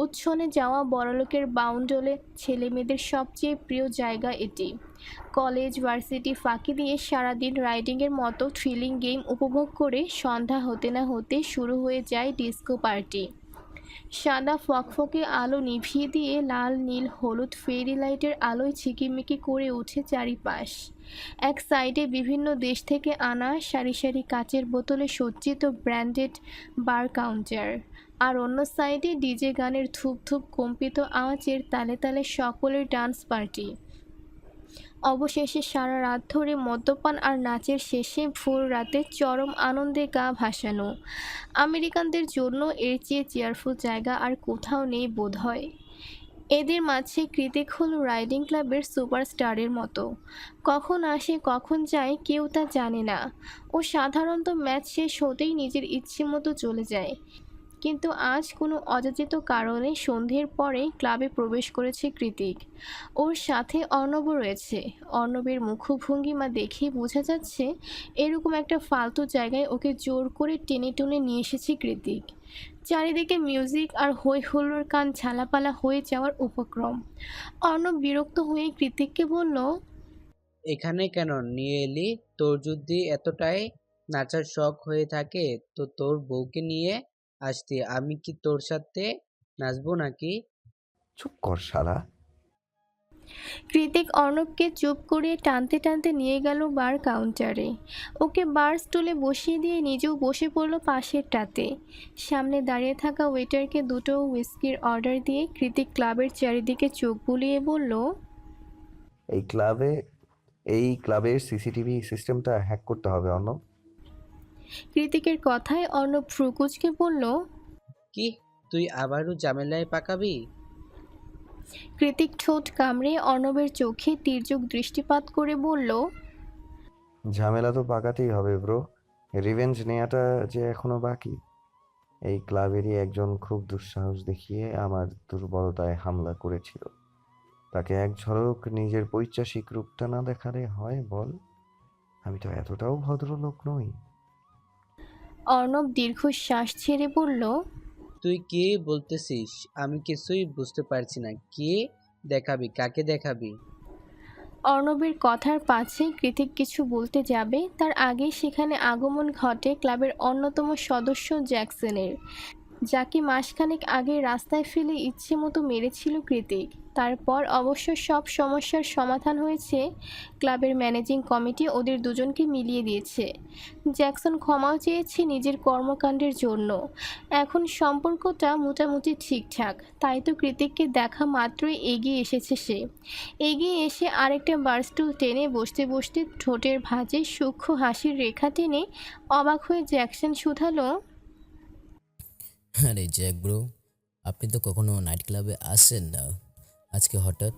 উচ্ছনে যাওয়া বড়লোকের বাউন্ডলে ছেলেমেয়েদের সবচেয়ে প্রিয় জায়গা এটি। কলেজ ভার্সিটি ফাঁকি দিয়ে সারাদিন রাইডিংয়ের মতো থ্রিলিং গেম উপভোগ করে সন্ধ্যা হতে না হতে শুরু হয়ে যায় ডিস্কো পার্টি। সাদা ফকফকে আলো নিভিয়ে দিয়ে লাল নীল হলুদ ফেরি লাইটের আলোয় ঝিকিমিকি করে ওঠে চারিপাশ। এক সাইডে বিভিন্ন দেশ থেকে আনা সারি সারি কাচের বোতলে সজ্জিত ব্র্যান্ডেড বার কাউন্টার, আর অন্য সাইডে ডিজে গানের ধূপ ধূপ কম্পিত আওয়াজের তালে তালে সকলের ডান্স পার্টি। অবশেষে সারা রাত ধরে মদ্যপান আর নাচের শেষে ভোর রাতে চরম আনন্দে গা ভাসানো। আমেরিকানদের জন্য এর চেয়ে চেয়ারফুল জায়গা আর কোথাও নেই বোধহয়। এদের মাঝে কৃতিক হল রাইডিং ক্লাবের সুপারস্টারের মতো। কখন আসে কখন যায় কেউ তা জানে না। ও সাধারণত ম্যাচ শেষ হতেই নিজের ইচ্ছে মতো চলে যায়, কিন্তু আজ কোনো অযাচিত কারণে সন্ধ্যের পরে ক্লাবে প্রবেশ করেছে কৃতিক। ওর সাথে অর্ণবও রয়েছে। অর্ণবের মুখভঙ্গিমা দেখেই বোঝা যাচ্ছে এরকম একটা ফালতু জায়গায় ওকে জোর করে টেনে টুনে নিয়ে এসেছে কৃতিক। চারিদিকে মিউজিক আর হই হুল্লোড়, কান ঝালাপালা হয়ে যাওয়ার উপক্রম। অর্ণব বিরক্ত হয়ে কৃতিককে বলল, এখানে কেন নিয়ে এলি? তোর যদি এতটাই নাচার শখ হয়ে থাকে তো তোর বউকে নিয়ে আসতি। আমি কি তোর সাথে নাচবো নাকি? চুপ কর শালা। কৃতিক অর্ণবকে চুপ করিয়ে টানতে টানতে নিয়ে গেল বার কাউন্টারে। ওকে বার স্টুলে বসিয়ে দিয়ে নিজেও বসে পড়ল পাশেরটাতে। সামনে দাঁড়িয়ে থাকা ওয়েটারকে দুটো হুইস্কির অর্ডার দিয়ে কৃতিক ক্লাবের চারিদিকে চোখ বুলিয়ে বলল, এই ক্লাবের সিসিটিভি সিস্টেমটা হ্যাক করতে হবে অর্ণব। কৃতিকের কথায় অর্ণব ফ্রুকুচকে বলল, কি, তুই আবারও ঝামেলায় পাকাবি? কৃতিক ঠোঁট কামড়ে অর্ণবের চোখে তির্যক দৃষ্টিপাত করে বলল, ঝামেলা তো পাকাতেই হবে ব্রো। রিভেঞ্জ নেওয়াটা যে এখনো বাকি। এই ক্লাবেরই একজন খুব দুঃসাহস দেখিয়ে আমার দুর্বলতায় হামলা করেছিল। তাকে এক ঝলক নিজের পৈশাচিক রূপটা না দেখালে হয় বল? আমি তো এতটাও ভদ্রলোক নই। অর্ণব দীর্ঘশ্বাস ছেড়ে বলল, তুই কি বলতেছিস? আমি কিছুই বুঝতে পারছি না। কে দেখাবি? কাকে দেখাবি? অর্ণবের কথার পাছে কৃতিক কিছু বলতে যাবে তার আগেই সেখানে আগমন ঘটে ক্লাবের অন্যতম সদস্য জ্যাকসনের, যাকে মাসখানেক আগে রাস্তায় ফেলে ইচ্ছে মতো মেরেছিল কৃতিক। তারপর অবশ্য সব সমস্যার সমাধান হয়েছে। ক্লাবের ম্যানেজিং কমিটি ওদের দুজনকে মিলিয়ে দিয়েছে। জ্যাকসন ক্ষমাও চেয়েছে নিজের কর্মকাণ্ডের জন্য। এখন সম্পর্কটা মোটামুটি ঠিকঠাক। তাই তো কৃতিককে দেখা মাত্রই এগিয়ে এসেছে সে। এগিয়ে এসে আরেকটা বারস্টুল টেনে বসতে বসতে ঠোঁটের ভাঁজে সূক্ষ্ম হাসির রেখা টেনে অবাক হয়ে জ্যাকসন শুধালো, আরে জ্যাক ব্রো, আপনি তো কখনো নাইট ক্লাবে আসেন না, আজকে হঠাৎ?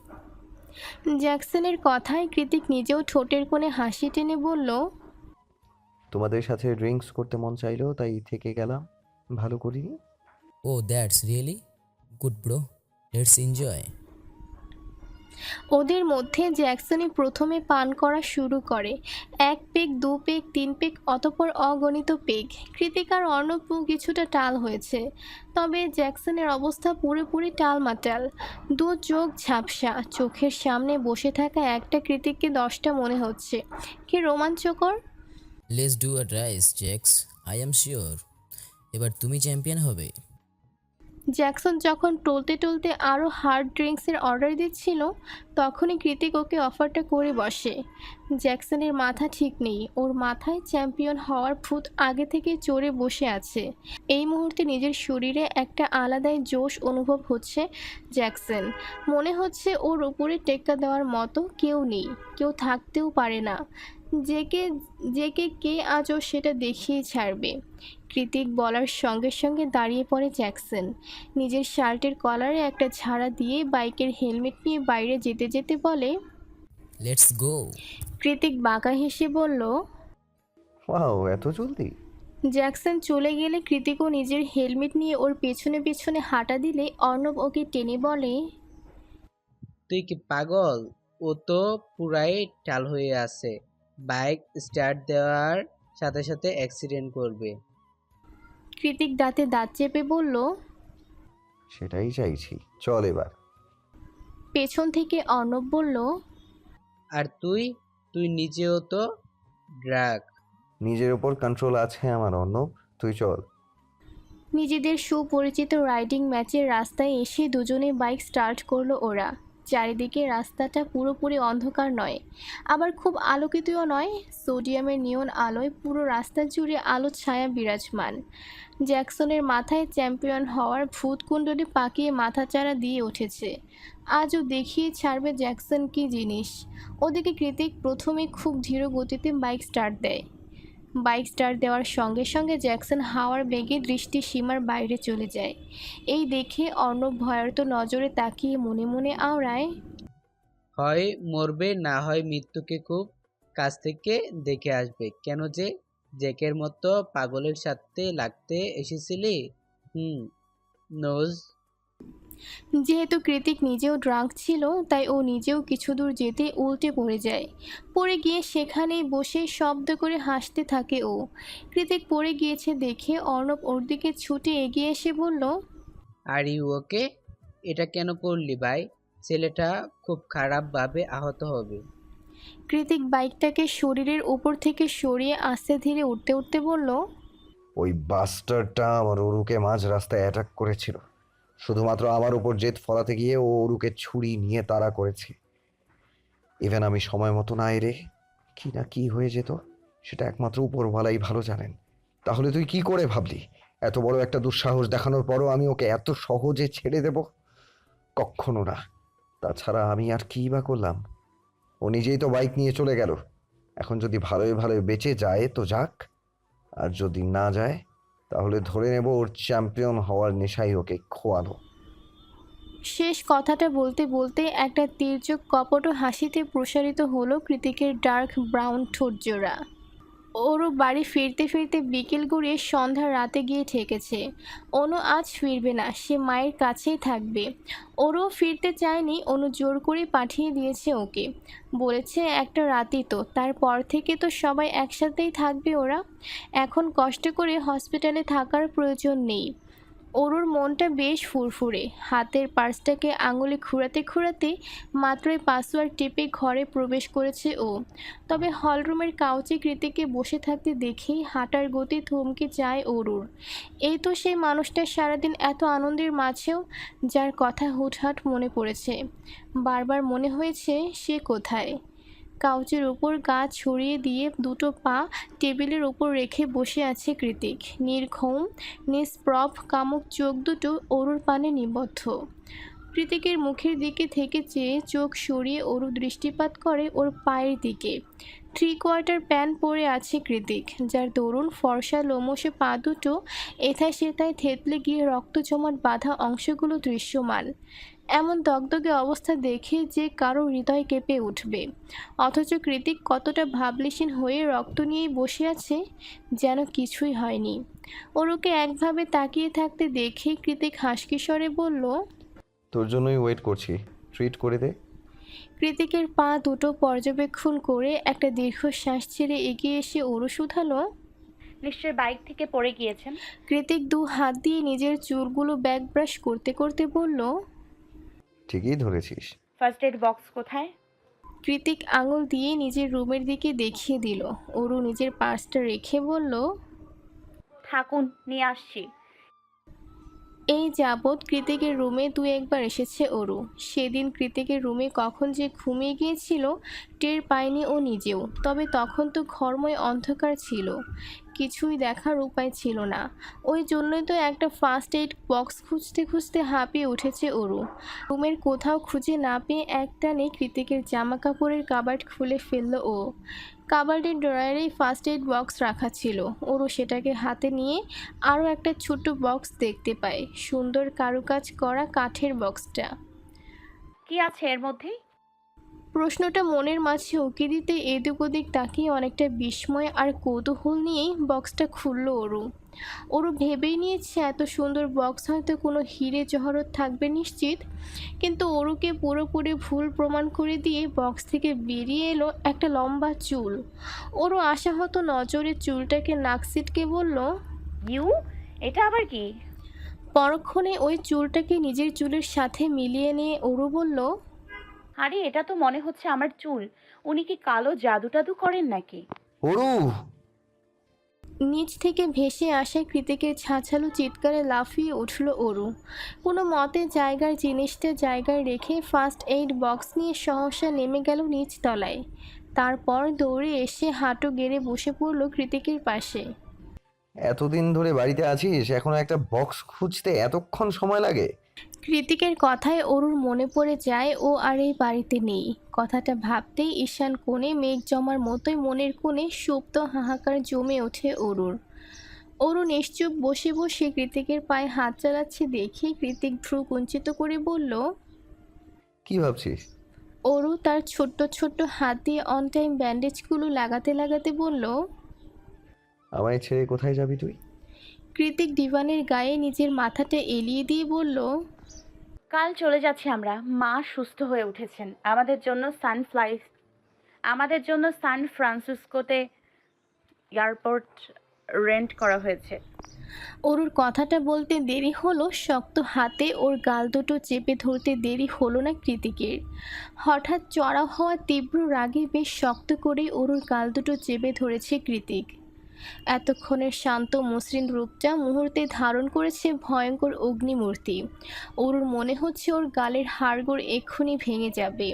জ্যাকসনের কথায় কৃতিক নিজেও ঠোঁটের কোণে হাসি টেনে বলল, তোমাদের সাথে ড্রিঙ্কস করতে মন চাইলো তাই থেকে গেলাম। ভালো করিনি? Oh that's really good bro, let's enjoy. ওদের মধ্যে জ্যাকসনই প্রথমে পান করা শুরু করে। 1 পেগ 2 পেগ 3 পেগ অতঃপর অগণিত পেগ। কৃতিক আর অর্ণব কিছুটা টাল হয়েছে, তবে জ্যাকসনের অবস্থা পুরোপুরি টালমাটাল। দু চোখ ঝাপসা, চোখের সামনে বসে থাকা একটা কৃতিককে 10টা মনে হচ্ছে। কি রোমাঞ্চকর! Let's do a race jacks, I am sure এবার তুমি চ্যাম্পিয়ন হবে। জ্যাকসন যখন টলতে টলতে আরও হার্ড ড্রিঙ্কসের অর্ডার দিচ্ছিল, তখনই কৃতিক ওকে অফারটা করে বসে। জ্যাকসনের মাথা ঠিক নেই, ওর মাথায় চ্যাম্পিয়ন হওয়ার ভূত আগে থেকে চড়ে বসে আছে। এই মুহূর্তে নিজের শরীরে একটা আলাদাই জোশ অনুভব হচ্ছে জ্যাকসন। মনে হচ্ছে ওর উপরে টেক্কা দেওয়ার মতো কেউ নেই, কেউ থাকতেও পারে না। কে আজও সেটা দেখিয়ে ছাড়বে। কৃতিক বলার সঙ্গে সঙ্গে দাঁড়িয়ে পড়ে জ্যাকসন। নিজের শার্টের কলারে একটা ঝাড়া দিয়ে বাইকের হেলমেট নিয়ে বাইরে যেতে যেতে বলে, লেটস গো। কৃতিক বাঁকা হেসে বলল। ওয়াও, এত জলদি? জ্যাকসন চলে গেলে কৃতিকও নিজের হেলমেট নিয়ে ওর পেছনে পেছনে হাঁটা দিলে অর্ণব ওকে টেনে বলে। তুই কি পাগল? ও তো পুরাই টাল হয়ে আছে। বাইক স্টার্ট দেওয়ার সাথে সাথে অ্যাক্সিডেন্ট করবে। কৃতিক দাঁতে দাঁত চেপে বলল। সেটাই চাইছি, চল এবার। পেছন থেকে অর্ণব বলল। আর তুই তুই নিজেও তো ড্রাগ। নিজের ওপর কন্ট্রোল আছে আমার অর্ণব, তুই চল। নিজেদের সুপরিচিত রাইডিং ম্যাচের রাস্তায় এসে দুজনে বাইক স্টার্ট করলো ওরা। চারিদিকে রাস্তাটা পুরোপুরি অন্ধকার নয়, আবার খুব আলোকিতও নয়। সোডিয়ামের নিয়ন আলোয় পুরো রাস্তা জুড়ে আলো ছায়া বিরাজমান। জ্যাকসনের মাথায় চ্যাম্পিয়ন হওয়ার ভূতকুণ্ডলী পাকিয়ে মাথাচাড়া দিয়ে উঠেছে। আজও দেখিয়ে ছাড়বে জ্যাকসন কী জিনিস। ওদিকে কৃতিক প্রথমে খুব ধীর গতিতে বাইক স্টার্ট দেয়। বাইক স্টার্ট দেওয়ার সঙ্গে সঙ্গে জ্যাকসন হাওয়ার বেগে দৃষ্টি সীমার বাইরে চলে যায়। এই দেখে অর্ণব ভয়ার্ত নজরে তাকিয়ে মনে মনে আওড়ায়। হয় মরবে, না হয় মৃত্যুকে খুব কাছ থেকে দেখে আসবে। কেন যে জ্যাকের মতো পাগলের সাথে লাগতে এসেছিলি? নোজ। যেহেতু কৃতিক নিজেও ড্রাঙ্ক ছিল, তাই ও নিজেও কিছু দূর যেতে উল্টে পড়ে যায়। পড়ে গিয়ে সেখানেই বসে শব্দ করে হাসতে থাকে ও। কৃতিক পড়ে গিয়েছে দেখে অর্ণব ওর দিকে ছুটে এগিয়ে এসে বলল। Are you okay? এটা কেন করলি ভাই? ছেলেটা খুব খারাপভাবে আহত হবে। কৃতিক বাইকটাকে শরীরের উপর থেকে সরিয়ে আস্তে ধীরে উঠতে উঠতে বলল। ওই বাস্টারটা আমার অরুকে মাঝ রাস্তায় অ্যাটাক করেছিল। শুধুমাত্র আমার উপর জেদ ফলাতে গিয়ে ও অরুকে ছুরি নিয়ে তাড়া করেছে। ইভেন আমি সময় মতো না এলে কি না কি হয়ে যেত সেটা একমাত্র উপরওয়ালাই ভালো জানেন। তাহলে তুই কি করে ভাবলি এত বড় একটা দুঃসাহস দেখানোর পরও আমি ওকে এত সহজে ছেড়ে দেব? কক্ষনো না। তাছাড়া আমি আর কী বা করলাম? ও নিজেই তো বাইক নিয়ে চলে গেল। এখন যদি ভালোই ভালোই বেঁচে যায় তো যাক, আর যদি না যায় তাহলে ধরে নেব ওর চ্যাম্পিয়ন হওয়ার নেশাই ওকে খোয়ানো। শেষ কথাটা বলতে বলতে একটা তীর্যক কপট হাসিতে প্রসারিত হলো কৃতিকের ডার্ক ব্রাউন ঠোঁটজোড়া। ওরও বাড়ি ফিরতে ফিরতে বিকেল গড়িয়ে সন্ধ্যা রাতে গিয়ে ঠেকেছে। অনু আজ ফিরবে না, সে মায়ের কাছেই থাকবে। ওরও ফিরতে চায়নি, অনু জোর করে পাঠিয়ে দিয়েছে ওকে। বলেছে একটা রাতই তো, তারপর থেকে তো সবাই একসাথেই থাকবে ওরা। এখন কষ্ট করে হসপিটালে থাকার প্রয়োজন নেই। অরুর মনটা বেশ ফুরফুরে। হাতের পার্সটাকে আঙুলে খুঁড়াতে খুঁড়াতে মাত্রই পাসওয়ার্ড টিপে ঘরে প্রবেশ করেছে ও। তবে হলরুমের কাউচে কৃতিকে বসে থাকতে দেখেই হাঁটার গতি থমকে যায় অরুর। এই তো সেই মানুষটা সারাদিন এত আনন্দের মাঝেও যার কথা হুটহাট মনে পড়েছে। বারবার মনে হয়েছে সে কোথায়। কাউচের উপর গা ছড়িয়ে দিয়ে দুটো পা টেবিলের উপর রেখে বসে আছে কৃতিক। নির্ঘুম নিষ্প্রভ কামুক চোখ দুটো অরুর পানে নিবদ্ধ। কৃতিকের মুখের দিকে থেকে চেয়ে চোখ সরিয়ে অরু দৃষ্টিপাত করে ওর পায়ের দিকে। 3/4 প্যান্ট পরে আছে কৃতিক, যার দরুন ফর্সা লোমশে পা দুটো এথায় সেথায় থেতলে গিয়ে রক্ত জমাট বাঁধা অংশগুলো দৃশ্যমান। এমন দগদগে অবস্থা দেখে যে কারো হৃদয় কেঁপে উঠবে। অথচ কৃতিক কতটা ভাবলেশীন হয়ে রক্ত নিয়েই বসে আছে, যেন কিছুই হয়নি। ওরুকে একভাবে তাকিয়ে থাকতে দেখে কৃতিক হাসকি স্বরে বলল। তোর জন্যই ওয়েট করছি, ট্রিট করে দে। কৃতিকের পা দুটো পর্যবেক্ষণ করে একটা দীর্ঘশ্বাস ছেড়ে এগিয়ে এসে ওরু শুধালো। নিশ্চয়ই বাইক থেকে পড়ে গিয়েছেন। কৃতিক দু হাত দিয়ে নিজের চুলগুলো ব্যাক ব্রাশ করতে করতে বলল। ঠিকই ধরেছিস। ফার্স্ট এড বক্স কোথায়? কৃতিক আঙুল দিয়ে নিজের রুমের দিকে দেখিয়ে দিল। ওরু নিজের পার্সটা রেখে বলল। থাকুন, নিয়ে আসছি। এই যাবৎ কৃতিকের রুমে দু একবার এসেছে অরু। সেদিন কৃতিকের রুমে কখন যে ঘুমিয়ে গিয়েছিল টের পায়নি ও নিজেও। তবে তখন তো ঘরময় অন্ধকার ছিল, কিছুই দেখার উপায় ছিল না। ওই জন্যই তো একটা ফার্স্ট এইড বক্স খুঁজতে খুঁজতে হাঁপিয়ে উঠেছে অরু। রুমের কোথাও খুঁজে না পেয়ে একটানে কৃতিকের জামা কাপড়ের কাবার্ড খুলে ফেলল ও। কাবার্ডের ড্রয়ারেই ফার্স্ট এইড বক্স রাখা ছিল। ওরও সেটাকে হাতে নিয়ে আরও একটা ছোট্ট বক্স দেখতে পায়, সুন্দর কারুকাজ করা কাঠের বক্সটা। কি আছে এর মধ্যে? প্রশ্নটা মনের মাঝে উকি দিতে এদিক ওদিক তাকিয়ে অনেকটা বিস্ময় আর কৌতূহল নিয়েই বক্সটা খুলল ওরু। ওরু ভেবেই নিয়েছে এত সুন্দর বক্স হয়তো কোনো হিরে জহরত থাকবে নিশ্চিত, কিন্তু ওরুকে পুরোপুরি ভুল প্রমাণ করে দিয়ে বক্স থেকে বেরিয়ে এলো একটা লম্বা চুল। ওরু আশাহত নজরে চুলটাকে নাক সিটকে বলল। ইউ, এটা আবার কি? পরক্ষণে ওই চুলটাকে নিজের চুলের সাথে মিলিয়ে নিয়ে ওরু বলল। আরে এটা তো মনে হচ্ছে আমার চুল। উনি কি কালো জাদু টাদু করেন নাকি? ওরু! নিচ থেকে ভেসে আসা কৃতিকের ছাঁচালো চিৎকারে লাফিয়ে উঠল ওরু। কোনো মতে জায়গার জিনিসটা জায়গায় রেখে ফার্স্ট এইড বক্স নিয়ে সহসা নেমে গেল নিচ তলায়। তারপর দৌড়ে এসে হাঁটু গেড়ে বসে পড়ল কৃতিকের পাশে। এতদিন ধরে বাড়িতে আছিস, এখনো একটা বক্স খুঁজতে এতক্ষণ সময় লাগে? কৃতিকের কথায় অরুর মনে পড়ে যায় ও আর এই বাড়িতে নেই। কথাটা ভাবতেই ঈশান কোণে মেঘ জমার মতোই মনের কোণে সুপ্ত হাহাকার জমে ওঠে অরুর। অরু নিশ্চুপ বসে বসে কৃতিকের পায়ে হাত চালাচ্ছে দেখে কৃতিক ভ্রু কুঞ্চিত করে বলল। কি ভাবছিস? অরু তার ছোট্ট ছোট্ট হাত দিয়ে অন টাইম ব্যান্ডেজগুলো লাগাতে লাগাতে বলল। আমায় ছেড়ে কোথায় যাবি তুই? কৃতিক ডিভানের গায়ে নিজের মাথাটা এলিয়ে দিয়ে বলল। কাল চলে যাচ্ছি আমরা। মা সুস্থ হয়ে উঠেছেন। আমাদের জন্য সান ফ্রান্সিসকোতে এয়ারপোর্ট রেন্ট করা হয়েছে। অরুর কথাটা বলতে দেরি হলো, শক্ত হাতে ওর গাল দুটো চেপে ধরতে দেরি হলো না কৃতিকের। হঠাৎ চড়া হওয়া তীব্র রাগে বেশ শক্ত করে অরুর গাল দুটো চেপে ধরেছে কৃতিক। এতক্ষণের শান্ত মসৃণ রূপটা মুহূর্তে ধারণ করেছে ভয়ঙ্কর অগ্নিমূর্তি। অরুর মনে হচ্ছে ওর গালের হাড়গোড় এক্ষুনি ভেঙে যাবে।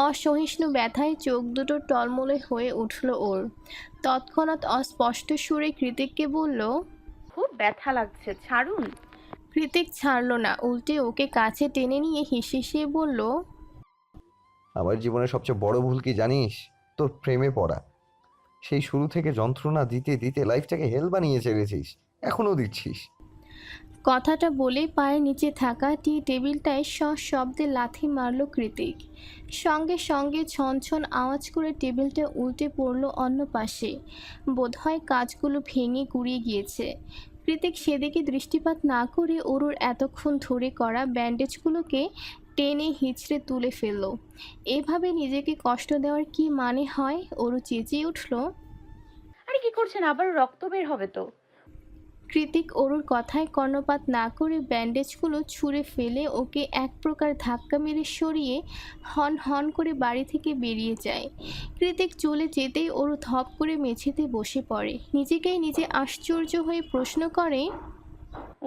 অসহিষ্ণু ব্যথায় চোখ দুটো টলমলে হয়ে উঠল ওর। তৎক্ষণাৎ অস্পষ্ট সুরে কৃতিককে বলল। খুব ব্যথা লাগছে, ছাড়ুন। কৃতিক ছাড়ল না, উল্টে ওকে কাছে টেনে নিয়ে হিসিয়ে বলল। আমার জীবনের সবচেয়ে বড় ভুল কি জানিস? তোর প্রেমে পড়া। সেই শুরু থেকে যন্ত্রণা দিতে দিতে লাইফটাকে হেল বানিয়ে ছেড়েছিস, এখনো দিচ্ছিস। কথাটা বলে পায়ের নিচে থাকা টি টেবিলটায় সশব্দে লাথি মারল কৃতিক। সঙ্গে সঙ্গে ছনছন আওয়াজ করে টেবিলটা উল্টে পড়ল অন্য পাশে। বোধহয় কাজগুলো ভেঙে গুঁড়িয়ে গিয়েছে। কৃতিক সেদিকে দৃষ্টিপাত না করে অরুর এতক্ষণ ধরে করা ব্যান্ডেজগুলোকে টেনে হিঁচড়ে তুলে ফেলল। এভাবে নিজেকে কষ্ট দেওয়ার কি মানে হয়? অরু চেঁচিয়ে উঠল। আরে কি করছেন? আবার রক্ত বের হবে তো। কৃতিক অরুর কথায় কর্ণপাত না করে ব্যান্ডেজগুলো ছুঁড়ে ফেলে ওকে এক প্রকার ধাক্কা মেরে সরিয়ে হন হন করে বাড়ি থেকে বেরিয়ে যায়। কৃতিক চলে যেতেই অরু ধপ করে মেঝেতে বসে পড়ে। নিজেকেই নিজে আশ্চর্য হয়ে প্রশ্ন করে।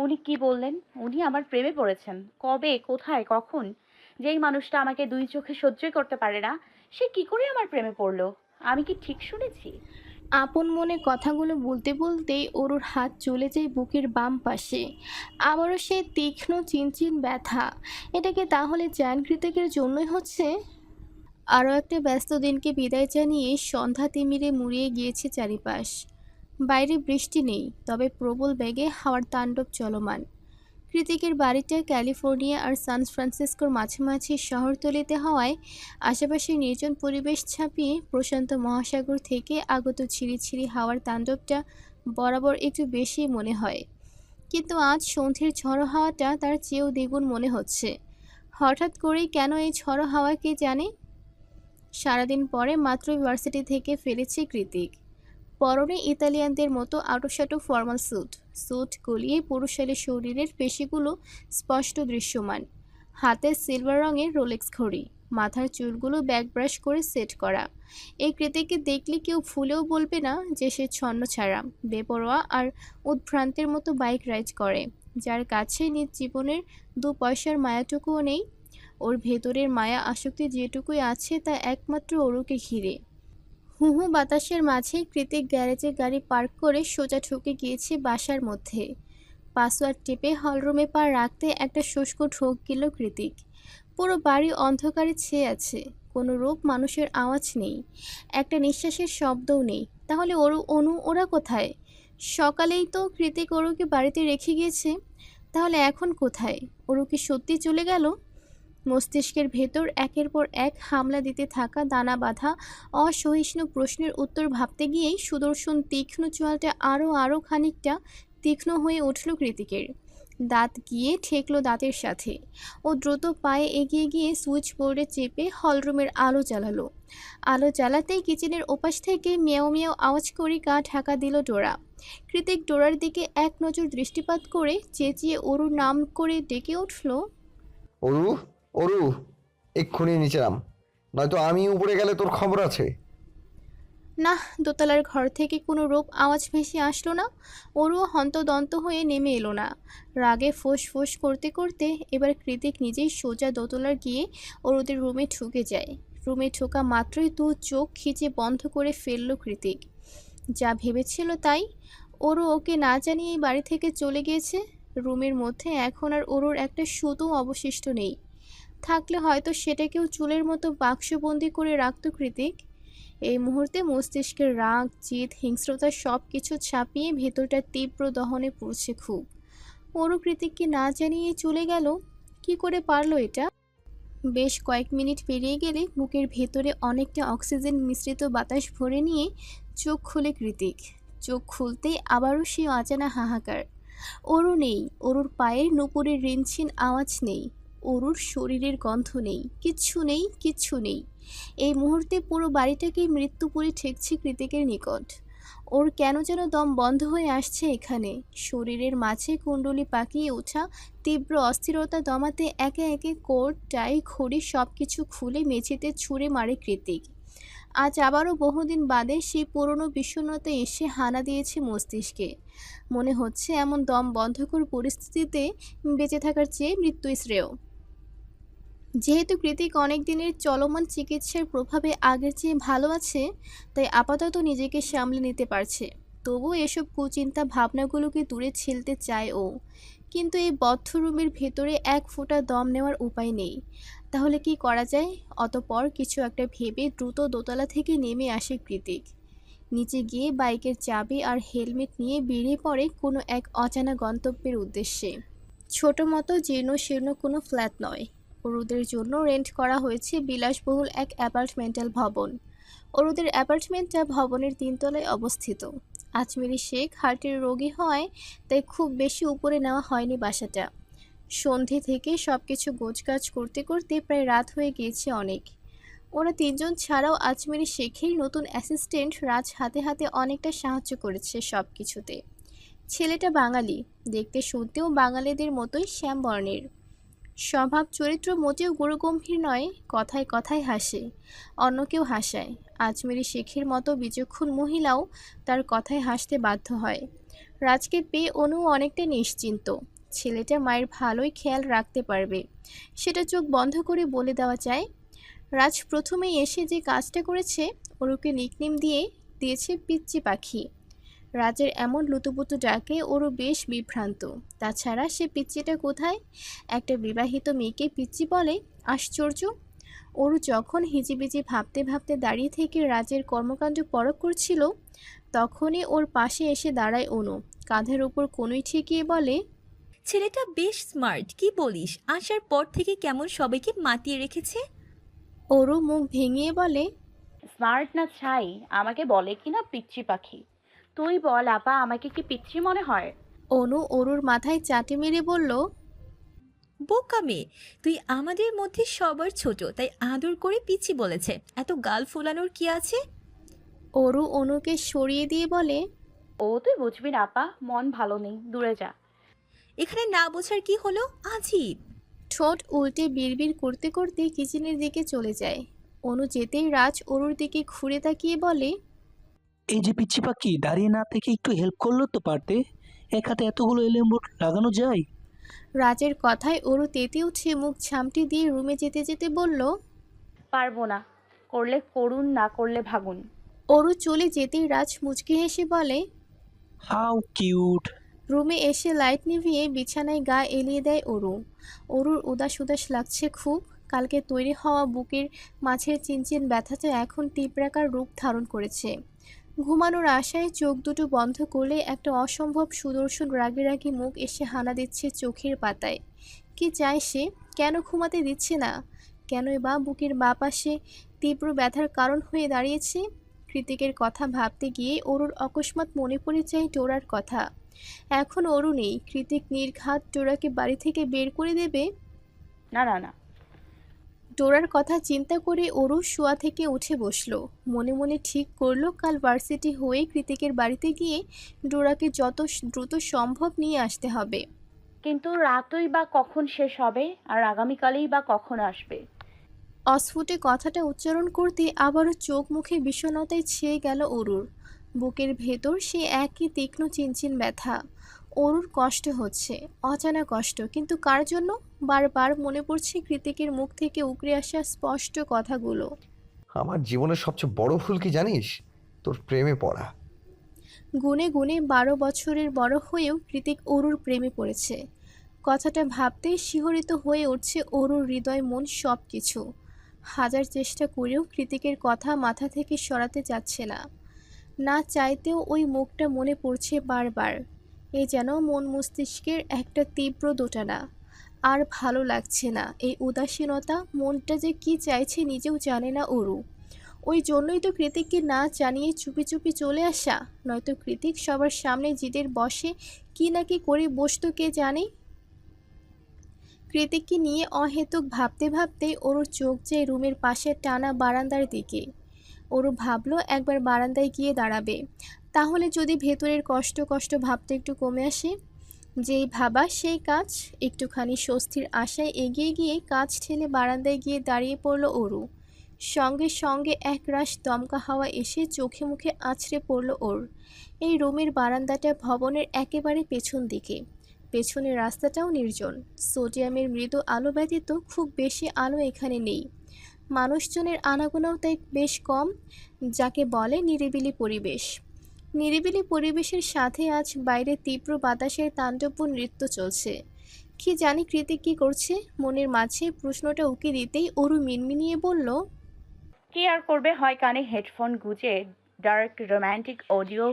উনি কি বললেন? উনি আমার প্রেমে পড়েছেন? কবে, কোথায়, কখন? যেই মানুষটা আমাকে দুই চোখে সহ্যই করতে পারে না, সে কি করে আমার প্রেমে পড়লো? আমি কি ঠিক শুনেছি? আপন মনে কথাগুলো বলতে বলতেই অরুর হাত চলে যায় বুকের বাম পাশে। আবারও সে তীক্ষ্ণ চিনচিন ব্যথা। এটাকে তাহলে জ্ঞান কৃতিকের জন্যই হচ্ছে? আরও একটা ব্যস্ত দিনকে বিদায় জানিয়ে সন্ধ্যা তিমিরে মুড়িয়ে গিয়েছে চারিপাশ। বাইরে বৃষ্টি নেই, তবে প্রবল বেগে হাওয়ার তাণ্ডব চলমান। কৃতিকের বাড়িটা ক্যালিফোর্নিয়া আর সান ফ্রান্সিসকোর মাঝামাঝি শহরতলিতে হওয়ায় আশেপাশের নির্জন পরিবেশ ছাপিয়ে প্রশান্ত মহাসাগর থেকে আগত ঝিরিঝিরি হাওয়ার তাণ্ডবটা বরাবর একটু বেশি মনে হয়। কিন্তু আজ সন্ধ্যের ঝড়ো হাওয়াটা তার চেয়েও দ্বিগুণ মনে হচ্ছে। হঠাৎ করেই কেন এই ঝড়ো হাওয়া কে জানে? সারাদিন পরে মাত্র ইউনিভার্সিটি থেকে ফিরেছে কৃতিক। পরনে ইতালিয়ানদের মতো আঁটোসাঁটো ফর্মাল স্যুট গলিয়ে পুরুষালী শরীরের পেশিগুলো স্পষ্ট দৃশ্যমান। হাতে সিলভার রঙের রোলেক্স ঘড়ি, মাথার চুলগুলো ব্যাক ব্রাশ করে সেট করা। এই কৃতিককে দেখলে কেউ ভুলেও বলবে না যে সে ছন্নছাড়া, বেপরোয়া আর উদ্ভ্রান্তের মতো বাইক রাইড করে, যার কাছে নিজ জীবনের 2 পয়সার মায়াটুকুও নেই। ওর ভেতরের মায়া আসক্তি যেটুকুই আছে তা একমাত্র অরুকে ঘিরে। হুহু বাতাসের মাঝে কৃতিক গ্যারেজে গাড়ি পার্ক করে সোজা ঢুকে গিয়েছে বাসার মধ্যে। পাসওয়ার্ড টিপে হলরুমে পা রাখতে একটা শুষ্ক ঢোক গেল কৃতিক। পুরো বাড়ি অন্ধকারে ছেয়ে আছে। কোনো রূপ মানুষের আওয়াজ নেই, একটা নিঃশ্বাসের শব্দও নেই। তাহলে অনু ওরা কোথায়? সকালেই তো কৃতিক অরুকে বাড়িতে রেখে গিয়েছে, তাহলে এখন কোথায়? অরু কি সত্যি চলে গেল? মস্তিষ্কের ভেতর একের পর এক হামলা দিতে থাকা দানা বাঁধা অসহিষ্ণু প্রশ্নের উত্তর ভাবতে গিয়েই সুদর্শন তীক্ষ্ণ চোয়ালটা আরও খানিকটা তীক্ষ্ণ হয়ে উঠল কৃতিকের। দাঁত গিয়ে ঠেকলো দাঁতের সাথে। ও দ্রুত পায়ে এগিয়ে গিয়ে সুইচ বোর্ডে চেপে হলরুমের আলো জ্বালালো। আলো জ্বালাতেই কিচেনের ওপাশ থেকে মেয়াও মেয়াও আওয়াজ করে গা ঢাকা দিল ডোরা। কৃতিক ডোরার দিকে এক নজর দৃষ্টিপাত করে চেঁচিয়ে অরুর নাম করে ডেকে উঠল। অরু, অরু, এক্ষুনি নিচে নাম, নয়তো আমি উপরে গেলে তোর খবর আছে। না, দোতলার ঘর থেকে কোনো রূপ আওয়াজ ভেসে আসলো না। অরুও হন্তদন্ত হয়ে নেমে এলো না। রাগে ফোঁস ফোঁস করতে করতে এবার কৃতিক নিজেই সোজা দোতলার গিয়ে অরুদের রুমে ঢুকে যায়। রুমে ঢোকা মাত্রই দু চোখ খিচে বন্ধ করে ফেলল কৃতিক। যা ভেবেছিল তাই। অরু ওকে না জানিয়েই বাড়ি থেকে চলে গিয়েছে। রুমের মধ্যে এখন আর অরুর একটা সুতো অবশিষ্ট নেই। থাকলে হয়তো সেটাকেও চুলের মতো বাক্সবন্দি করে রাখত কৃতিক। এই মুহূর্তে মস্তিষ্কের রাগ, জিদ, হিংস্রতা সব কিছু ছাপিয়ে ভেতরটা তীব্র দহনে পড়ছে খুব। অরু কৃতিককে না জানিয়ে চলে গেল। কি করে পারলো এটা? বেশ কয়েক মিনিট পেরিয়ে গেলে বুকের ভেতরে অনেকটা অক্সিজেন মিশ্রিত বাতাস ভরে নিয়ে চোখ খুলে কৃতিক। চোখ খুলতেই আবারও সেই অজানা হাহাকার। অরু নেই, অরুর পায়ের নুপুরের রিনছিন আওয়াজ নেই, অরুর শরীরের গন্ধ নেই, কিচ্ছু নেই, কিচ্ছু নেই। এই মুহূর্তে পুরো বাড়িটাকেই মৃত্যুপুরী ঠেকছে কৃতিকের নিকট। ওর কেন যেন দম বন্ধ হয়ে আসছে এখানে। শরীরের মাঝে কুণ্ডলি পাকিয়ে ওঠা তীব্র অস্থিরতা দমাতে একে একে কোট, টাই, ঘড়ি সব কিছু খুলে মেঝেতে ছুঁড়ে মারে কৃতিক। আজ আবারও বহুদিন বাদে সেই পুরনো বিষণ্ণতা এসে হানা দিয়েছে মস্তিষ্কে। মনে হচ্ছে এমন দম বন্ধকর পরিস্থিতিতে বেঁচে থাকার চেয়ে মৃত্যুই শ্রেয়। যেহেতু কৃতিক অনেক দিনের চলমান চিকিৎসার প্রভাবে আগের চেয়ে ভালো আছে, তাই আপাতত নিজেকে সামলে নিতে পারছে। তবুও এসব কুচিন্তা ভাবনাগুলোকে দূরে ঠেলতে চায় ও। কিন্তু এই বদ্ধ রুমের ভেতরে এক ফোঁটা দম নেওয়ার উপায় নেই। তাহলে কি করা যায়? অতঃপর কিছু একটা ভেবে দ্রুত দোতলা থেকে নেমে আসে কৃতিক। নিচে গিয়ে বাইকের চাবি আর হেলমেট নিয়ে বেরিয়ে পড়ে কোনো এক অজানা গন্তব্যের উদ্দেশ্যে। ছোট মতো জীর্ণ শীর্ণ কোনো ফ্ল্যাট নয়, অরুদের জন্য রেন্ট করা হয়েছে বিলাসবহুল এক অ্যাপার্টমেন্টাল ভবন। অরুদের অ্যাপার্টমেন্টটা ভবনের 3 তলায় অবস্থিত। আজমেরি শেখ হার্টের রোগী হওয়ায় তাই খুব বেশি উপরে নেওয়া হয়নি বাসাটা। সন্ধে থেকে সব কিছু গোছগাছ করতে করতে প্রায় রাত হয়ে গিয়েছে অনেক। ওরা 3 জন ছাড়াও আজমেরি শেখের নতুন অ্যাসিস্ট্যান্ট রাজ হাতে হাতে অনেকটা সাহায্য করেছে সব কিছুতে। ছেলেটা বাঙালি, দেখতে শুনতেও বাঙালিদের মতোই শ্যামবর্ণের। স্বভাব চরিত্র মোটেও গুরুগম্ভীর নয়, কথায় কথায় হাসে, অন্যকেও হাসায়। আজমেরি শেখের মতো বিচক্ষণ মহিলাও তার কথায় হাসতে বাধ্য হয়। রাজকে পেয়ে অনু অনেকটা নিশ্চিন্ত। ছেলেটা মায়ের ভালোই খেয়াল রাখতে পারবে, সেটা চোখ বন্ধ করে বলে দেওয়া যায়। রাজ প্রথমেই এসে যে কাজটা করেছে, ওরুকে নিকনেম দিয়েছে পিচ্চি পাখি। রাজের এমন লুতুপুতু ডাকে ওরও বেশ বিভ্রান্ত। তাছাড়া সে পিচ্চিটা কোথায়? একটা বিবাহিত মেয়েকে পিচ্চি বলে? আশ্চর্য! ওরু যখন হিজিবিজি ভাবতে ভাবতে দাঁড়িয়ে থেকে রাজের কর্মকাণ্ড পরখ করছিল, তখনই ওর পাশে এসে দাঁড়ায় অনু। কাঁধের উপর কনুই ঠেকিয়ে বলে, ছেলেটা বেশ স্মার্ট, কি বলিস? আসার পর থেকে কেমন সবাইকে মাতিয়ে রেখেছে। ওরু মুখ ভেঙিয়ে বলে, স্মার্ট না ছাই, আমাকে বলে কি না পিচ্চি পাখি। তুই বল আপা, আমাকে কি পিচ্চি মনে হয়? অনু ওরুর মাথায় চাটি মেরে বলল, বোকা মেয়ে, তুই আমাদের মধ্যে সবার ছোট, তাই আদর করে পিচ্ছি বলেছে। এত গাল ফোলানোর কি আছে? ওরু অনুকে সরিয়ে দিয়ে বলে, ও তুই বুঝবি না আপা, মন ভালো নেই, দূরে যা। এখানে না বোঝার কি হলো? আজীব। ঠোঁট উল্টে বিড়বিড় করতে করতে কিচেনের দিকে চলে যায়। অনু যেতেই রাজ ওরুর দিকে ঘুরে তাকিয়ে বলে, এই যে পিচ্ছি পাখি, দাঁড়িয়ে না থেকে একটু হেল্প করলেও তো পারতে। এক হাতে এতগুলো এলেম্বর লাগানো যায়? রাজের কথায় ওরু তেতে উঠে মুখ ঝামটি দিয়ে রুমে যেতে যেতে বলল, পারবো না, করলে করুন, না করলে ভাগুন। ওরু চলে যেতেই রাজ মুচকি হেসে বলে, হাউ কিউট। রুমে এসে লাইট নিভিয়ে বিছানায় গা এলিয়ে দেয় ওরু। ওরুর উদাস উদাস লাগছে খুব। কালকে তৈরি হওয়া বুকের মাঝের চিনচিন ব্যথাটা এখন তীব্রাকার রূপ ধারণ করেছে। ঘুমানোর আশায় চোখ দুটো বন্ধ করলে একটা অসম্ভব সুদর্শন রাগি রাগি মুখ এসে হানা দিচ্ছে চোখের পাতায়। কি চায় সে? কেন ঘুমাতে দিচ্ছে না? কেনই বা বুকের বাঁ পাশে তীব্র ব্যথার কারণ হয়ে দাঁড়িয়েছে? কৃতিকের কথা ভাবতে গিয়ে অরুর অকস্মাৎ মনে পড়ে যায় ডোরার কথা। এখন অরু নেই, কৃতিক নির্ঘাত ডোরাকে বাড়ি থেকে বের করে দেবে। না না না। ডোরার কথা চিন্তা করে অরু শোয়া থেকে উঠে বসলো। মনে মনে ঠিক করলো কাল ভার্সিটি হয়ে কৃতিকের বাড়িতে গিয়ে ডোরাকে যত দ্রুত সম্ভব নিয়ে আসতে হবে। কিন্তু রাতই বা কখন শেষ হবে, আর আগামীকালেই বা কখন আসবে? অস্ফুটে কথাটা উচ্চারণ করতে আবারও চোখ মুখে বিষণ্ণতায় ছেয়ে গেল অরুর। বুকের ভেতর সে একই তীক্ষ্ণ চিনচিন ব্যথা। অরুর কষ্ট হচ্ছে, অজানা কষ্ট, কিন্তু কার জন্য? বারবার মনে পড়ছে কৃতিকের মুখ থেকে উকড়ে আসা স্পষ্ট কথাগুলো। আমার জীবনের সবচেয়ে বড় ভুল কি জানিস? তোর প্রেমে পড়া। গুনে গুনে 12 বছরের বড় হয়েও কৃতিক অরুর প্রেমে পড়েছে। কথাটা ভাবতেই শিহরিত হয়ে উঠছে অরুর হৃদয়, মন সব কিছু। হাজার চেষ্টা করেও কৃতিকের কথা মাথা থেকে সরাতে যাচ্ছে না। না চাইতেও ওই মুখটা মনে পড়ছে বারবার। এ যেন মন মস্তিষ্কের একটা তীব্র দোটানা। আর ভালো লাগছে না এই উদাসীনতা। মনটা যে কি চাইছে নিজেও জানে না অরু। ওই জন্যই তো কৃতিককে না জানিয়ে চুপি চুপি চলে আসা, নয়তো কৃতিক সবার সামনে জিদের বসে কি না কি করে বসতো কে জানে। কৃতিককে নিয়ে অহেতুক ভাবতে ভাবতে ওর চোখ যায় রুমের পাশে টানা বারান্দার দিকে। ওরও ভাবলো একবার বারান্দায় গিয়ে দাঁড়াবে, তাহলে যদি ভেতরের কষ্ট কষ্ট ভাবতে একটু কমে আসে। যেই ভাবা সেই কাজ। একটুখানি স্বস্তির আশায় এগিয়ে গিয়ে কাজ ঠেলে বারান্দায় গিয়ে দাঁড়িয়ে পড়ল অরু। সঙ্গে সঙ্গে একরাশ দমকা হাওয়া এসে চোখে মুখে আছড়ে পড়ল ওর। এই রুমের বারান্দাটা ভবনের একেবারে পেছন দিকে। পেছনের রাস্তাটাও নির্জন। সোডিয়ামের মৃদু আলো ব্যতীত খুব বেশি আলো এখানে নেই। মানুষজনের আনাগোনাও তাই বেশ কম, যাকে বলে নিরিবিলি পরিবেশ। নিরিবিলি পরিবেশের সাথে আজ বাইরে তীব্র বাতাসের তাণ্ডব নৃত্য চলছে। কি জানি কৃতিক কি করছে? মনের মাঝে প্রশ্নটা উকি দিতেই অরু মিনমিনিয়ে বলল, কি আর করবে, হয় কানে হেডফোন গুজে ডার্ক রোম্যান্টিক অডিও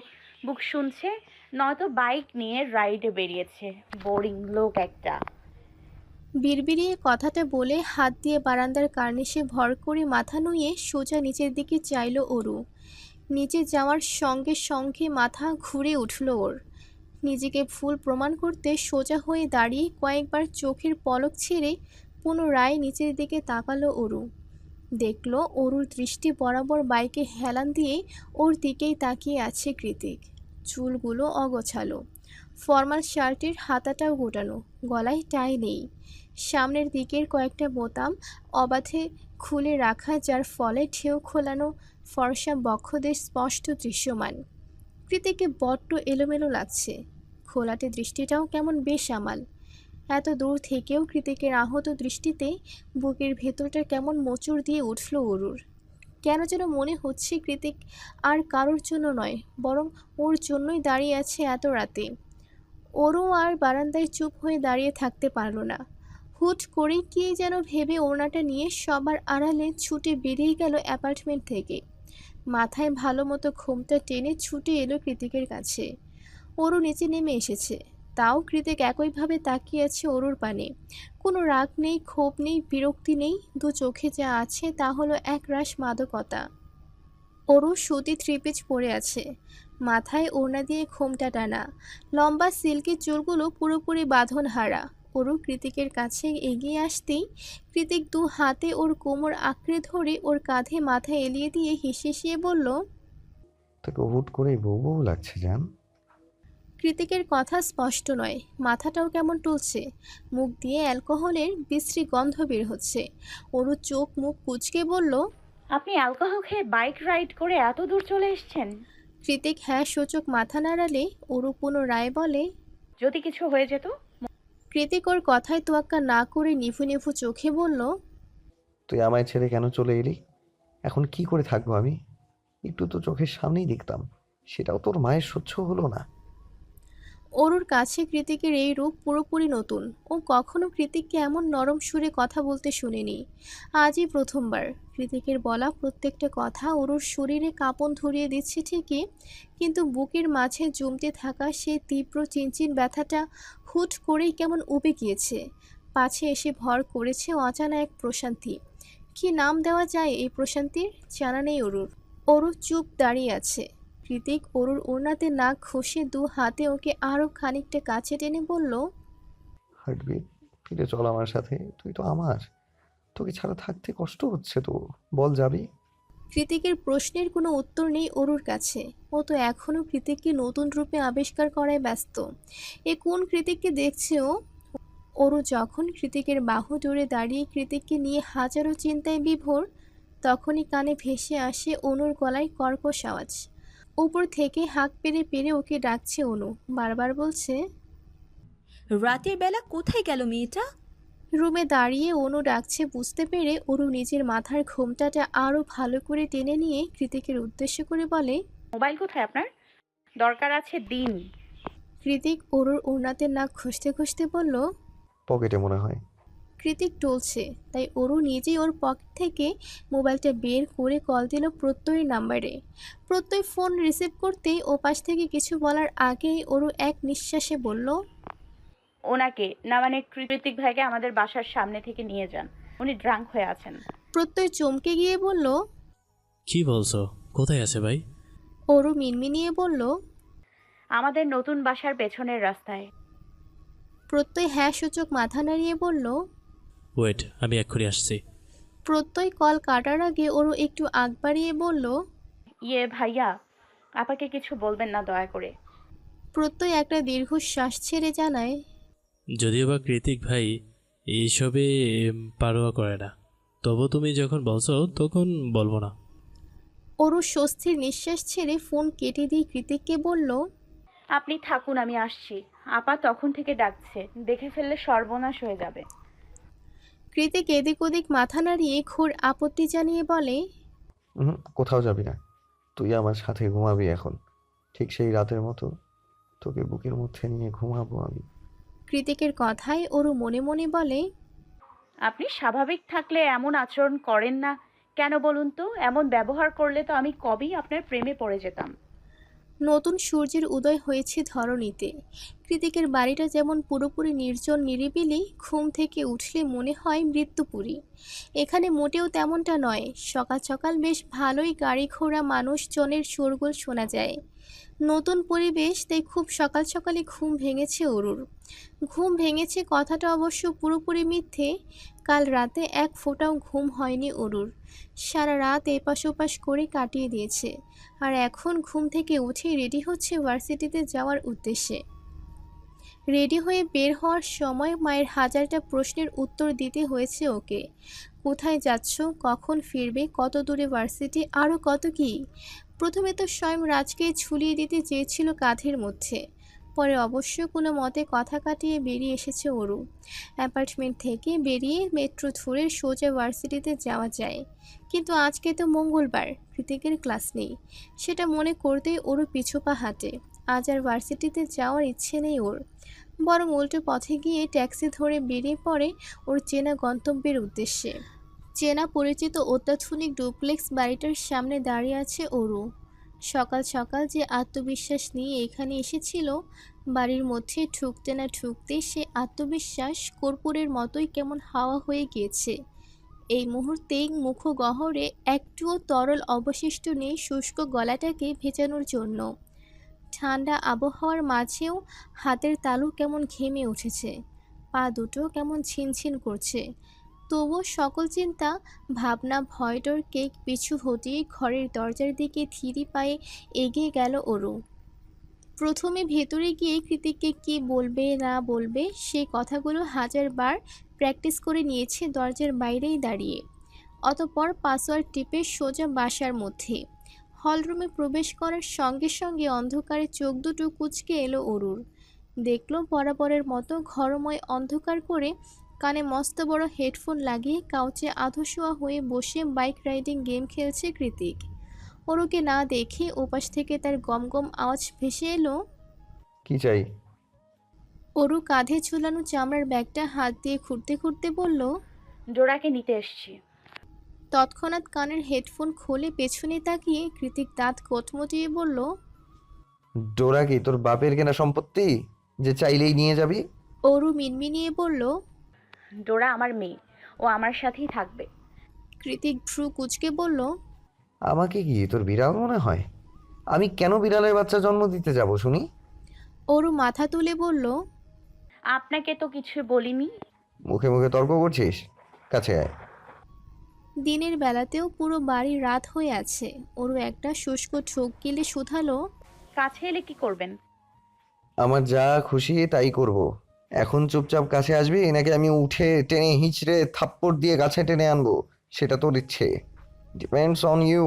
বুক শুনছে, নয়তো বাইক নিয়ে রাইডে বেরিয়েছে। বোরিং লোক একটা। বিড়বিড়িয়ে কথাটা বলে হাত দিয়ে বারান্দার কার্নিশে ভর করে মাথা নুয়ে সোজা নিচের দিকে চাইল অরু। নিচে যাওয়ার সঙ্গে সঙ্গে মাথা ঘুরে উঠল ওর। নিজেকে ভুল প্রমাণ করতে সোজা হয়ে দাঁড়িয়ে কয়েকবার চোখের পলক ছেড়ে পুনরায় নিচের দিকে তাকালো অরু। দেখল অরুর দৃষ্টি বরাবর বাইকে হেলান দিয়ে ওর দিকেই তাকিয়ে আছে কৃতিক। চুলগুলো অগোছালো, ফর্মাল শার্টের হাতাটাও গোটানো, গলায় টাই নেই। সামনের দিকের কয়েকটা বোতাম অবাধে খুলে রাখা, যার ফলে ঢেউ খোলানো ফর্সা বক্ষদেশ স্পষ্ট দৃশ্যমান। কৃতিককে বড্ড এলোমেলো লাগছে। খোলাটে দৃষ্টিটাও কেমন বেসামাল। এত দূর থেকেও কৃতিকের আহত দৃষ্টিতে বুকের ভেতরটা কেমন মোচড় দিয়ে উঠল অরুর। কেন যেন মনে হচ্ছে কৃতিক আর কারোর জন্য নয়, বরং ওর জন্যই দাঁড়িয়ে আছে এত রাতে। ওরও আর বারান্দায় চুপ হয়ে দাঁড়িয়ে থাকতে পারল না। হুট করে কে যেন ভেবে ওড়নাটা নিয়ে সবার আড়ালে ছুটে বেরিয়ে গেল অ্যাপার্টমেন্ট থেকে। মাথায় ভালো মতো ঘোমটা টেনে ছুটে এলো কৃতিকের কাছে। অরু নিচে নেমে এসেছে, তাও কৃতিক একইভাবে তাকিয়ে আছে অরুর পানে। কোনো রাগ নেই, ক্ষোভ নেই, বিরক্তি নেই, দু চোখে যা আছে তা হলো একরাশ মাদকতা। অরু সুতি থ্রিপিস পরে আছে, মাথায় ওড়না দিয়ে ঘোমটা টানা, লম্বা সিল্কি চুলগুলো পুরোপুরি বাঁধন হারা। অরু কৃতিকের কাছে এগিয়ে আসতেই কৃতিক দু হাতে ওর কোমর আঁকড়ে ধরে ওর কাঁধে মাথা এলিয়ে দিয়ে হিসিয়ে বলল, তোকে হুট করেই বউ বউ লাগছে জান। কৃতিকের কথা স্পষ্ট নয়, মাথাটাও কেমন টুলছে, মুখ দিয়ে অ্যালকোহলের বিশ্রী গন্ধ বের হচ্ছে। অরু চোখ মুখ কুঁচকে বলল, আপনি অ্যালকোহল খেয়ে বাইক রাইড করে এত দূর চলে এসেছেন? কৃতিক হ্যাঁ সূচক মাথা নাড়ালে অরু পুনরায় বলে, যদি কিছু হয়ে যেত? কৃতিক ওর কথায় তোয়াক্কা না করে নিভু নিভু চোখে বলল, তুই আমায় ছেড়ে কেন চলে এলি? এখন কি করে থাকবো আমি? একটু তো চোখের সামনেই দেখতাম, সেটাও তোর মায়ের সহ্য হলো না। অরুর কাছে কৃতিকের এই রূপ পুরোপুরি নতুন। ও কখনো কৃতিককে এমন নরম সুরে কথা বলতে শুনেনি, আজই প্রথমবার। কৃতিকের বলা প্রত্যেকটা কথা অরুর শরীরে কাঁপন ধরিয়ে দিচ্ছে ঠিকই, কিন্তু বুকের মাঝে জমতে থাকা সেই তীব্র চিনচিন ব্যথাটা হুট করেই কেমন উবে গিয়েছে। পাছে এসে ভর করেছে অজানা এক প্রশান্তি। কি নাম দেওয়া যায় এই প্রশান্তির জানা নেই অরুর। অরু চুপ দাঁড়িয়ে আছে। কৃতিক অরুর ওড়নাতে নাক ঘষে দু হাতে ওকে আরো খানিকটা কাছে টেনে বলল, হার্টবিট, ফিরে চল আমার সাথে, তুই তো আমার। তোকে ছাড়া থাকতে কষ্ট হচ্ছে তো, বল যাবি? কৃতিকের প্রশ্নের কোনো উত্তর নেই অরুর কাছে। ও তো এখনো কৃতিককে নতুন রূপে আবিষ্কার করায় ব্যস্ত। এ কোন কৃতিককে দেখছে ও? অরু যখন কৃতিকের বাহু জুড়ে দাঁড়িয়ে কৃতিককে নিয়ে হাজারো চিন্তায় বিভোর, তখনই কানে ভেসে আসে অনুর গলায় কর্কশ আওয়াজ। উপর থেকে হাঁক পেরে পেরে ওকে ডাকছে অনু, বারবার বলছে, রাতের বেলা কোথায় গেল মেয়েটা? রুমে দাঁড়িয়ে অনু ডাকছে বুঝতে পেরে অরু নিজের মাথার ঘোমটাটা আরো ভালো করে টেনে নিয়ে কৃতিকের উদ্দেশ্য করে বলে, মোবাইল কোথায় আপনার? দরকার আছে দিন। কৃতিক অরুর ওড়নাতে নাক ঘষতে ঘষতে বলল, পকেটে মনে হয়। কৃতিক টলছে, তাই অরু নিজেই ওর পকেট থেকে মোবাইলটা বের করে কল দিল প্রত্যয়ের নাম্বারে। প্রত্যয় ফোন রিসিভ করতেই ওপাশ থেকে কিছু বলার আগেই অরু এক নিঃশ্বাসে বলল, ওনাকে না মানে কৃতিক ভাইকে আমাদের বাসার সামনে থেকে নিয়ে যান, উনি ড্রাঙ্ক হয়ে আছেন। প্রত্যয় চমকে গিয়ে বলল, কি বলছো? কোথায় আছে ভাই? অরু মিনমিনিয়ে বলল, আমাদের নতুন বাসার পেছনের রাস্তায়। প্রত্যয় হ্যাঁ সূচক মাথা নাড়িয়ে বলল। ওয়েট, আমি এক্ষুনি আসছি। প্রত্যয় কল কাটার আগে অরু একটু আগ বাড়িয়ে বলল, ইয়ে ভাইয়া, আপাকে কিছু বলবেন না দয়া করে। প্রত্যয় একটা দীর্ঘশ্বাস ছেড়ে জানায়, যদিও বা কৃতিক ভাই এইসবে পারোয়া করে না, তবু তুমি যখন বলছো তখন বলবো না। অরু স্বস্তির নিঃশ্বাস ছেড়ে ফোন কেটে দিয়ে কৃতিককে বলল, আপনি থাকুন, আমি আসছি। আপা তখন থেকে ডাকছে, দেখে ফেললে সর্বনাশ হয়ে যাবে। কৃতিক এদিক ওদিক মাথা নাড়িয়ে ঘোর আপত্তি জানিয়ে বলে, কোথাও যাবি না, তুই আমার সাথে ঘুমাবি এখন, ঠিক সেই রাতের মতো তোকে বুকের মধ্যে নিয়ে ঘুমাবো আমি। কৃতিকের কথায় অরু মনে মনে বলে, আপনি স্বাভাবিক থাকলে এমন আচরণ করেন না কেন বলুন তো? এমন ব্যবহার করলে তো আমি কবেই আপনার প্রেমে পড়ে যেতাম। নতুন সূর্যের উদয় হয়েছে ধরণীতে। কৃতিকের বাড়িটা যেমন পুরোপুরি নির্জন নিরিবিলি, ঘুম থেকে উঠলে মনে হয় মৃত্যুপুরী। এখানে মোটেও তেমনটা নয়। সকাল সকাল বেশ ভালোই গাড়ি ঘোড়া মানুষজনের শোরগোল শোনা যায়। নতুন পরিবেশ, তাই খুব সকাল সকালে ঘুম ভেঙেছে অরুর। ঘুম ভেঙেছে কথাটা অবশ্য পুরোপুরি মিথ্যে। কাল রাতে এক ফোঁটাও ঘুম হয়নি অরুর। সারা রাত এপাশ ওপাশ করে কাটিয়ে দিয়েছে, আর এখন ঘুম থেকে উঠে রেডি হচ্ছে ভার্সিটিতে যাওয়ার উদ্দেশ্যে। রেডি হয়ে বের হওয়ার সময় মায়ের হাজারটা প্রশ্নের উত্তর দিতে হয়েছে ওকে। কোথায় যাচ্ছ, কখন ফিরবে, কত দূরে ভার্সিটি, আরও কত কী। প্রথমে তো স্বয়ং রাজকে ঝুলিয়ে দিতে চেয়েছিল কাঁধের মধ্যে, পরে অবশ্য কোনো মতে কথা কাটিয়ে বেরিয়ে এসেছে অরু। অ্যাপার্টমেন্ট থেকে বেরিয়ে মেট্রো ধরে সোজা ভার্সিটিতে যাওয়া যায়, কিন্তু আজকে তো মঙ্গলবার, কৃতিকের ক্লাস নেই। সেটা মনে করতেই অরু পিছুপা হাঁটে। আজ আর ভার্সিটিতে যাওয়ার ইচ্ছে নেই ওর, বরং উল্টো পথে গিয়ে ট্যাক্সি ধরে বেরিয়ে পড়ে ওর চেনা গন্তব্যের উদ্দেশ্যে। চেনা পরিচিত অত্যাধুনিক ডুপ্লেক্স বাড়িটার সামনে দাঁড়িয়ে আছে অরু। সকাল সকাল যে আত্মবিশ্বাস নিয়ে এখানে এসেছিল, বাড়ির মধ্যে ঢুকতে না ঢুকতে সে আত্মবিশ্বাস কর্পূরের মতোই কেমন হাওয়া হয়ে গিয়েছে। এই মুহূর্তেই মুখগহ্বরে একটুও তরল অবশিষ্ট নেই শুষ্ক গলাটাকে ভেজানোর জন্য। ঠান্ডা আবহাওয়ার মাঝেও হাতের তালু কেমন ঘেমে উঠেছে, পা দুটো কেমন ঝিনঝিন করছে। তবুও সকল চিন্তা ভাবনা ভয়ডর কেক পিছু হটিয়ে ঘরের দরজার দিকে ধীরে পায়ে এগিয়ে গেল অরু। প্রথমে ভেতরে গিয়ে কৃতিককে কী বলবে না বলবে সেই কথাগুলো হাজারবার প্র্যাকটিস করে নিয়েছে দরজার বাইরেই দাঁড়িয়ে। অতঃপর পাসওয়ার্ড টিপে সোজা বাসার মধ্যে। হলরুমে প্রবেশ করার সঙ্গে সঙ্গে অন্ধকারে চোখ দুটো কুঁচকে এলো অরুর। দেখল বরাবরের মতো ঘরময় অন্ধকার করে কানে মস্ত বড় হেডফোন লাগিয়ে কাউচে আধশোয়া হয়ে বসে বাইক রাইডিং গেম খেলছে কৃতিক। অরুকে না দেখে ওপাশ থেকে তার গমগম আওয়াজ ভেসে এলো, কি চাই? অরু কাঁধে ঝুলানো চামড়ার ব্যাগটা হাত দিয়ে খুঁড়তে খুঁড়তে বলল। ডোরাকে নিতে এসছি। তৎক্ষণাৎ কানের হেডফোন খুলে পেছনে তাকিয়ে কৃতিক দাঁত কটমটিয়ে বলল, ডোরা কি তোর বাপের কেনা সম্পত্তি যে চাইলেই নিয়ে যাবি? অরু মিনমিনিয়ে বলল, ডোরা আমার মেয়ে, ও আমার সাথেই থাকবে। কৃতিক ভ্রু কুঁচকে বলল, আমাকে কি তোর বিড়াল মনে হয়? আমি কেন বিড়ালের বাচ্চা জন্ম দিতে যাব শুনি? অরু মাথা তুলে বলল, আপনাকে তো কিছু বলিনি। মুখে মুখে তর্ক করছিস? কাছে আয়। দিনের বেলাতেও পুরো বাড়ি রাত হয়ে আছে। অরু একটা শুষ্ক ঠোক গিলে শুধালো, কাছে এলে কি করবেন? আমার যা খুশি তাই করব। এখন চুপচাপ কাছে আসবি নাকি আমি উঠে টেনে হিঁচড়ে থাপ্পড় দিয়ে কাছে টেনে আনবো? সেটা তোর ইচ্ছে। Depends on you.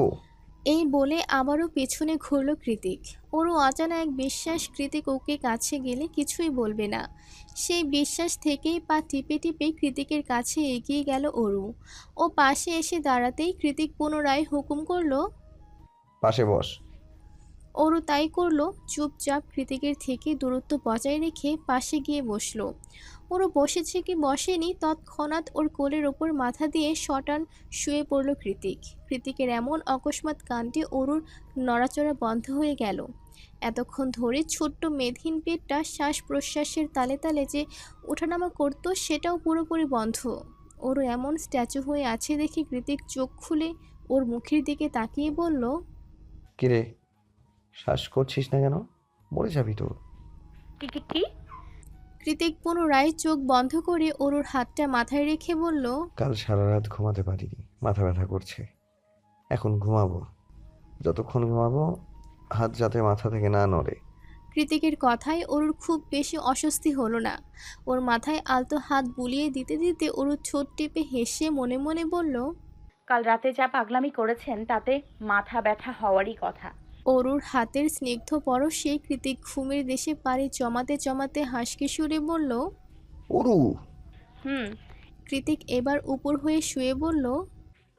এই বলে আবারও পেছনে ঘুরল কৃতিক। ওরও অজানা এক বিশ্বাস কৃতিক ওকে কাছে গেলে কিছুই বলবে না। সেই বিশ্বাস থেকেই পা টিপে টিপে কৃতিকের কাছে এগিয়ে গেল অরু। ও পাশে এসে দাঁড়াতেই কৃতিক পুনরায় হুকুম করলো। পাশে বস। অরু তাই করলো। চুপচাপ কৃতিকের থেকে দূরত্ব বজায় রেখে পাশে গিয়ে বসলো। ওরও বসেছে কি বসেনি তৎক্ষণাৎ ওর কোলের ওপর মাথা দিয়ে শটান শুয়ে পড়ল কৃতিক। কৃতিকের এমন অকস্মাৎ কাণ্ডে অরুর নড়াচড়া বন্ধ হয়ে গেল। এতক্ষণ ধরে ছোট্ট মেদহীন পেটটা শ্বাস প্রশ্বাসের তালে তালে যে ওঠানামা করতো সেটাও পুরোপুরি বন্ধ। ওরও এমন স্ট্যাচু হয়ে আছে দেখে কৃতিক চোখ খুলে ওর মুখের দিকে তাকিয়ে বলল, কিরে, শ্বাস করছিস না কেন? মরে যাবি তো। কি কি কি? কৃতিক পুনরায় চোখ বন্ধ করে অরুর হাতটা মাথায় রেখে বলল, কাল সারা রাত ঘুমাতে পারিনি, মাথা ব্যথা করছে। এখন ঘুমাবো। যতক্ষণ ঘুমাবো হাত যাতে মাথা থেকে না নড়ে। কৃতিকের কথায় অরুর খুব বেশি অস্বস্তি হলো না। ওর মাথায় আলতো হাত বুলিয়ে দিতে দিতে অরুর ঠোঁট টিপে হেসে মনে মনে বলল, কাল রাতে যা পাগলামি করেছেন তাতে মাথা ব্যথা হওয়ারই কথা। অরুর হাতের স্নিগ্ধ পরশে কৃতিক ঘুমের দেশে পাড়ি জমাতে জমাতে হাসকে সুরে বলল। ওরু, হুম। কৃতিক এবার উপর হয়ে শুয়ে বলল,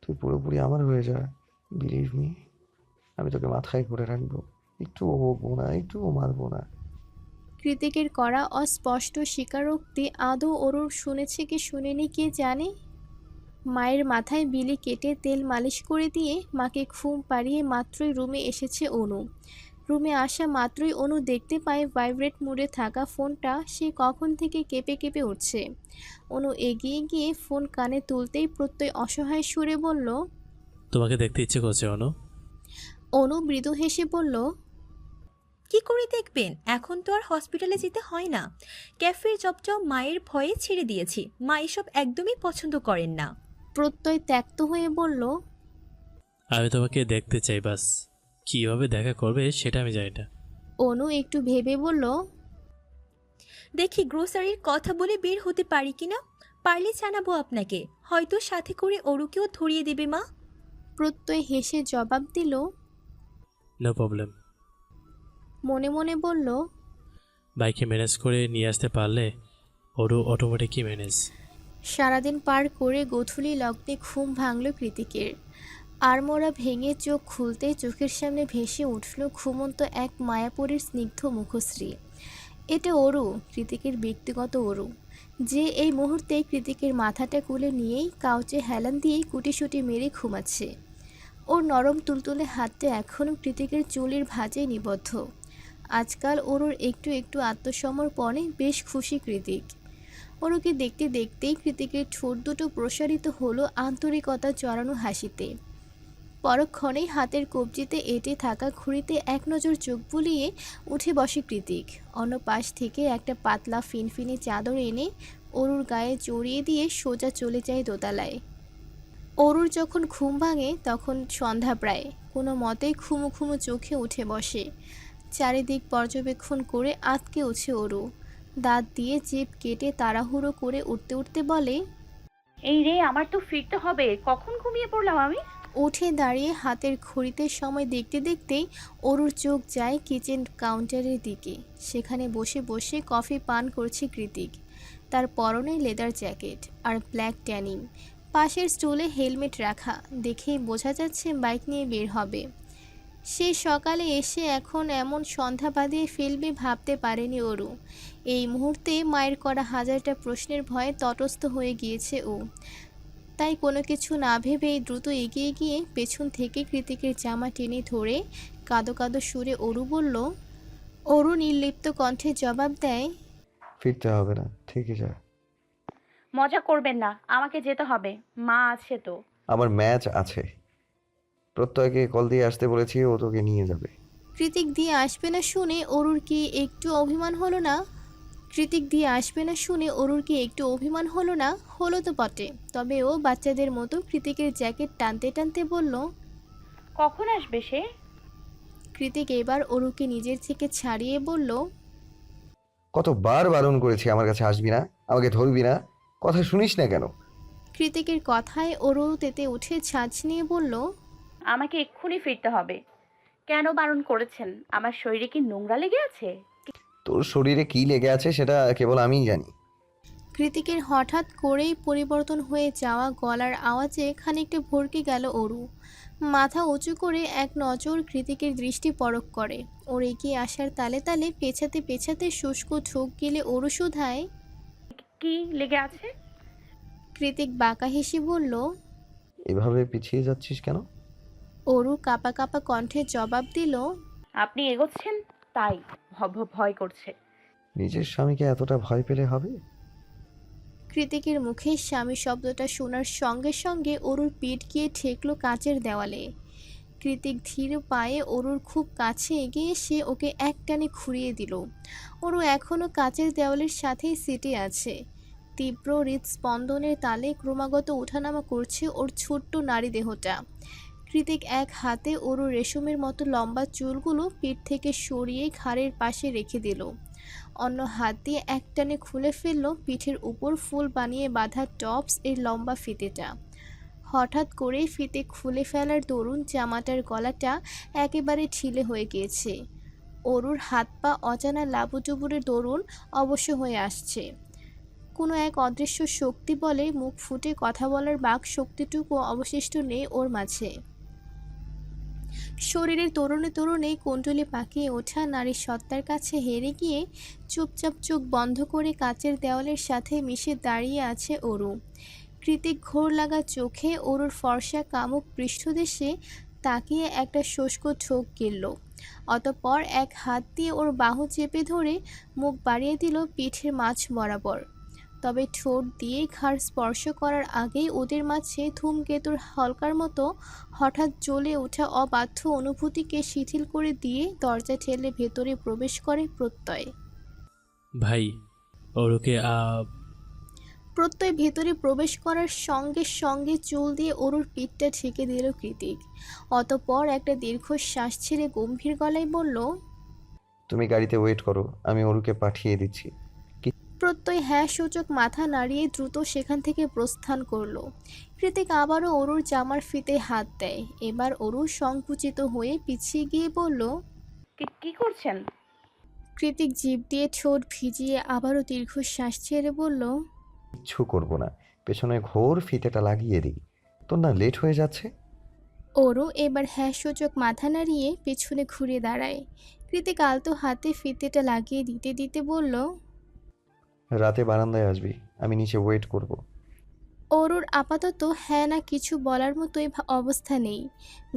তুই পুরোপুরি আমার হয়ে যা। বিলিভ মি, আমি তোকে মাথায় করে রাখবো। একটুও বকবো না, একটুও মারবো না। কৃতিকের করা অস্পষ্ট স্বীকারোক্তি আদৌ অরুর শুনেছে কি শুনেনি কে জানে। মায়ের মাথায় বিলি কেটে তেল মালিশ করে দিয়ে মাকে ঘুম পাড়িয়ে মাত্রই রুমে এসেছে অনু। রুমে আসা মাত্রই অনু দেখতে পায় ভাইব্রেট মোডে থাকা ফোনটা সে কখন থেকে কেঁপে কেঁপে উঠছে। অনু এগিয়ে গিয়ে ফোন কানে তুলতেই প্রত্যয় অসহায় সুরে বলল। তোমাকে দেখতে ইচ্ছে করছে অনু। অনু মৃদু হেসে বলল, কি করে দেখবেন, এখন তো আর হসপিটালে যেতে হয় না। ক্যাফের জবটাও মায়ের ভয়ে ছেড়ে দিয়েছি, মা এসব একদমই পছন্দ করেন না। প্রত্যয় ত্যক্ত হয়ে বলল, আমি তোমাকে দেখতে চাই, বাস কীভাবে দেখা করবে সেটা আমি জানি না। অনু একটু ভেবে বলল, দেখি গ্রোসারির কথা বলে বের হতে পারি কিনা, পারলে জানাবো আপনাকে, হয়তো সাথে করে অরুকেও ধরিয়ে দেবে মা। প্রত্যয় হেসে জবাব দিল। No problem. মনে মনে বলল, বাইকে ম্যানেজ করে নিয়ে আসতে পারলে ওরও অটোমেটিকই ম্যানেজ। সারাদিন পার করে গোধূলি লগ্নে ঘুম ভাঙল কৃতিকের। আড়মোড়া ভেঙে চোখ খুলতেই চোখের সামনে ভেসে উঠল ঘুমন্ত এক মায়াপুরীর স্নিগ্ধ মুখশ্রী। এটা অরু, কৃতিকের ব্যক্তিগত অরু, যে এই মুহূর্তে কৃতিকের মাথাটা কুলে নিয়েই কাউচে হেলান দিয়েই কুটিসুটি মেরে ঘুমাচ্ছে। ওর নরম তুলতুলে হাতটা এখনও কৃতিকের চুলের ভাঁজে নিবদ্ধ। আজকাল অরুর একটু একটু আত্মসমর্পণে বেশ খুশি কৃতিক। অরুকে দেখতে দেখতেই কৃতিকের ঠোঁট দুটো প্রসারিত হলো আন্তরিকতা চড়ানো হাসিতে। পরক্ষণেই হাতের কবজিতে এঁটে থাকা ঘুড়িতে এক নজর চোখ বুলিয়ে উঠে বসে কৃতিক। অন্য পাশ থেকে একটা পাতলা ফিনফিনে চাদর এনে অরুর গায়ে জড়িয়ে দিয়ে সোজা চলে যায় দোতলায়। অরুর যখন ঘুম ভাঙে তখন সন্ধ্যা প্রায়। কোনো মতেই ঘুমু ঘুমু চোখে উঠে বসে। চারিদিক পর্যবেক্ষণ করে আঁতকে ওঠে অরু। দাঁত দিয়ে জিভ কেটে তাড়াহুড়ো করে উঠতে উঠতে বলে, এই রে, আমার তো ফিরতে হবে, কখন ঘুমিয়ে পড়লাম আমি। উঠে দাঁড়িয়ে হাতের ঘড়িতে সময় দেখতে দেখতেই অরুর চোখ যায় কিচেন কাউন্টারের দিকে। সেখানে বসে বসে কফি পান করছে কৃতিক। তার পরনে লেদার জ্যাকেট আর ব্ল্যাক ট্যানিং। পাশের স্টুলে হেলমেট রাখা, দেখেই বোঝা যাচ্ছে বাইক নিয়ে বের হবে। সে সকালে এসে এখন এমন সন্ধ্যা বাঁধিয়ে ফেলবে ভাবতে পারেনি অরু। এই মুহূর্তে মায়ের করা হাজারটা প্রশ্নের ভয়ে তটস্থ হয়ে গিয়েছে ও। তাই কোনো কিছু না ভেবেই দ্রুত এগিয়ে গিয়ে পেছন থেকে কৃতিকের জামা টেনে ধরে কাঁদো কাঁদো সুরে অরু বলল। অরু নির্লিপ্ত কণ্ঠে জবাব দেয়, ফিরতে হবে না, থেকে যা। মজা করবেন না, আমাকে যেতে হবে, মা আছে তো। আমার ম্যাচ আছে। প্রত্যয়কে কল দিয়ে আসতে বলেছি, ও তোকে নিয়ে যাবে। কৃতিক দিয়ে আসবে না শুনে অরুর কি একটু অভিমান হলো না? কৃতিক দিয়ে আসবে না শুনে অরুর কি একটু অভিমান হলো না? হলো তো বটে। তবে ও বাচ্চাদের মতো কৃতিকের জ্যাকেট টানতে টানতে বলল। কখন আসবে সে? কৃতিক এবার অরুকে নিজের থেকে ছাড়িয়ে বলল। কতবার বারণ করেছি আমার কাছে আসবি না, আমাকে ধরবি না, কথা শুনিস না কেন? কৃতিকের কথায় অরু তেতে উঠে ছাঁচ নিয়ে বলল। আমাকে এক্ষুনি ফিরতে হবে। কেন বারণ করেছেন? আমার শরীরে কি নোংরা লেগে আছে? তোর শরীরে কি লেগে আছে সেটা কেবল আমিই জানি। কৃতিকের হঠাৎ করেই পরিবর্তন হয়ে যাওয়া গলার আওয়াজে খানিকটা ভরকে গেল অরু। মাথা উঁচু করে এক নজর কৃতিকের দৃষ্টি পরখ করে। ওর এগিয়ে আসার তালে তালে পেছাতে পেছাতে শুষ্ক ঢোক গেলে অরু শুধায়। কি লেগে আছে? কৃতিক বাঁকা হেসে বলল। এভাবে পিছিয়ে যাচ্ছিস কেন? অরু কাঁপা কাঁপা কণ্ঠে জবাব দিল। আপনি এগোচ্ছেন তাই ভয় করছে। নিজের স্বামীকে এতটা ভয় পেলে হবে? কৃতিকের মুখে স্বামী শব্দটা শোনার সঙ্গে সঙ্গে অরুর পিঠ গিয়ে ঠেকলো কাচের দেওয়ালে। কৃতিক ধীর পায়ে অরুর খুব কাছে এগিয়ে এসে ওকে একটানে ঘুরিয়ে দিল। অরু এখনও কাচের দেওয়ালের সাথেই সিটে আছে। তীব্র হৃদস্পন্দনের তালে ক্রমাগত ওঠানামা করছে ওর ছোট্ট নারী দেহটা। কৃতিক এক হাতে অরুর রেশমের মতো লম্বা চুলগুলো পিঠ থেকে সরিয়ে ঘাড়ের পাশে রেখে দিল। অন্য হাত দিয়ে একটানে খুলে ফেলল পিঠের উপর ফুল বানিয়ে বাঁধা টপস এর লম্বা ফিতেটা। হঠাৎ করেই ফিতে খুলে ফেলার দরুন জামাটার গলাটা একেবারে ঢিলে হয়ে গিয়েছে। অরুর হাত পা অজানা লাবুটুবুরের দরুন অবশ্য হয়ে আসছে। কোনো এক অদৃশ্য শক্তি বলে মুখ ফুটে কথা বলার বাক শক্তিটুকু অবশিষ্ট নেই ওর মাঝে। শরীরের তরুণে তরুণে কুণ্ডলি পাকিয়ে ওঠা নারীর সত্তার কাছে হেরে গিয়ে চুপচাপ চোখ বন্ধ করে কাচের দেওয়ালের সাথে মিশে দাঁড়িয়ে আছে অরু। কৃতিক ঘোর লাগা চোখে অরুর ফর্সা কামুক পৃষ্ঠদেশে তাকিয়ে একটা শুষ্ক ঢোক গিলল। অতঃপর এক হাত দিয়ে ওর বাহু চেপে ধরে মুখ বাড়িয়ে দিল পিঠের মাঝ বরাবর। তবে ঠোঁট দিয়ে ঘাড় স্পর্শ করার আগেই ওদের মাঝে ধূমকেতুর হলকার মতো হঠাৎ জ্বলে ওঠা অবাধ্য অনুভূতিকে শিথিল করে দিয়ে দরজা ঠেলে ভেতরে প্রবেশ করে প্রত্যয়। ভাই, ওরকে প্রত্যয় ভেতরে প্রবেশ করার সঙ্গে সঙ্গে চুল দিয়ে অরুর পিঠটা ঢেকে দিল কৃতিক। অতঃপর একটা দীর্ঘশ্বাস ছেড়ে গম্ভীর গলায় বলল। তুমি গাড়িতে ওয়েট করো, আমি অরুকে পাঠিয়ে দিচ্ছি। প্রত্যয় হ্যাঁ সূচক মাথা নাড়িয়ে দ্রুত সেখান থেকে প্রস্থান করলো। কৃতিক আবারও অরুর জামার ফিতে হাত দেয়। এবার অরু সংকুচিত হয়ে পিছিয়ে গিয়ে বলল। কি করছেন? কৃতিক জিভ দিয়ে ঠোঁট ভিজিয়ে আবারও দীর্ঘশ্বাস ছেড়ে বলল। কিচ্ছু করবো না, পেছনে ঘোর ফিতেটা লাগিয়ে দিই। তোর না লেট হয়ে যাচ্ছে? অরু এবার হ্যাঁ সূচক মাথা নাড়িয়ে পেছনে ঘুরে দাঁড়ায়। কৃতিক আলতো হাতে ফিতেটা লাগিয়ে দিতে দিতে বলল। রাতে বারান্দায় আসবি, আমি নিচে ওয়েট করব। অরুর আপাতত হ্যাঁ না কিছু বলার মতোই অবস্থা নেই।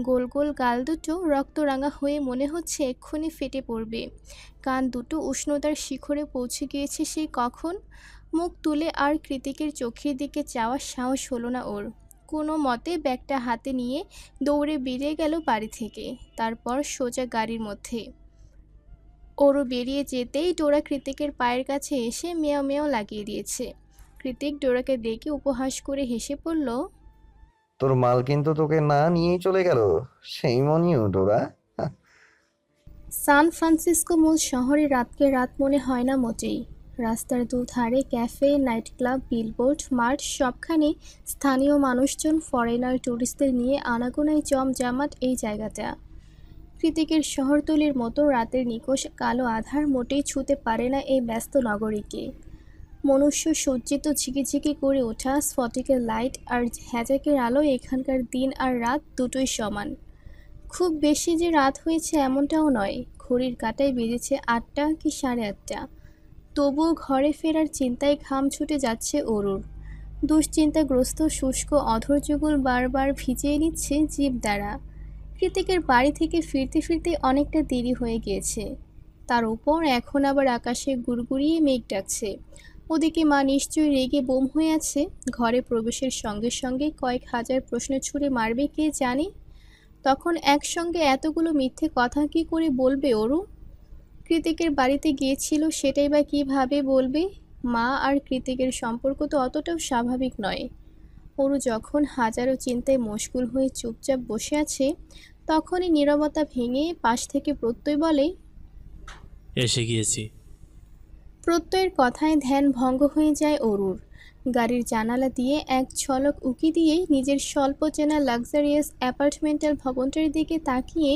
গোল গোল গাল দুটো রক্তরাঙা হয়ে মনে হচ্ছে এক্ষুনি ফেটে পড়বে। কান দুটো উষ্ণতার শিখরে পৌঁছে গিয়েছে সেই কখন। মুখ তুলে আর কৃতিকের চোখের দিকে চাওয়ার সাহস হলো না ওর। কোনো মতে ব্যাগটা হাতে নিয়ে দৌড়ে বেরিয়ে গেল বাড়ি থেকে। তারপর সোজা গাড়ির মধ্যে। অরু বেরিয়ে যেতেই ডোরা কৃতিকের পায়ের কাছে এসে মেয়াও মেয়াও লাগিয়ে দিয়েছে। কৃতিক ডোরাকে দেখে উপহাস করে হেসে পড়ল। তোর মাল কিন্তু তোকে না নিয়েই চলে গেল, সেই মনিও ডোরা। সান ফ্রান্সিসকো মূল শহরে রাতকে রাত মনে হয় না মোটেই। রাস্তার দুধারে cafe, night club, billboard, mart সবখানে স্থানীয় মানুষজন, ফরেনার, ট্যুরিস্টদের নিয়ে আনাগোনায় জমজমাট এই জায়গাটা। কৃতিকের শহরতলির মতো রাতের নিকোষ কালো আধার মোটেই ছুঁতে পারে না এই ব্যস্ত নগরীকে। মনুষ্য সজ্জিত ঝিকিঝিকি করে ওঠা স্ফটিকের লাইট আর হ্যাজাকের আলো এখানকার দিন আর রাত দুটোই সমান। খুব বেশি যে রাত হয়েছে এমনটাও নয়। ঘড়ির কাঁটায় বেজেছে 8টা কি 8:30। তবুও ঘরে ফেরার চিন্তায় ঘাম ছুটে যাচ্ছে অরুর। দুশ্চিন্তাগ্রস্ত শুষ্ক অধৈর্যগুলো বারবার ভিজিয়ে নিচ্ছে জিভ দ্বারা। কৃতিকের বাড়ি থেকে ফিরতে ফিরতে অনেকটা দেরি হয়ে গিয়েছে। তার উপর এখন আবার আকাশে গুড়গুড়িয়ে মেঘ ডাকছে। ওদিকে মা নিশ্চয়ই রেগে বোম হয়ে আছে। ঘরে প্রবেশের সঙ্গে সঙ্গে কয়েক হাজার প্রশ্ন ছুড়ে মারবে কে জানে। তখন একসঙ্গে এতগুলো মিথ্যে কথা কি করে বলবে ওরু? কৃতিকের বাড়িতে গিয়েছিল সেটাই বা কিভাবে বলবে? মা আর কৃতিকের সম্পর্ক তো অতটাও স্বাভাবিক নয়। ওরু যখন হাজারো চিন্তায় মশগুল হয়ে চুপচাপ বসে আছে, তখনই নীরবতা ভেঙে পাশ থেকে প্রত্যয় বলে। এসে গিয়েছি। প্রত্যয়ের কথায় ধ্যান ভঙ্গ হয়ে যায় অরুর। গাড়ির জানালা দিয়ে এক ঝলক উঁকি দিয়ে নিজের স্বল্প চেনা লাক্সারিয়াস অ্যাপার্টমেন্টাল ভবনটার দিকে তাকিয়ে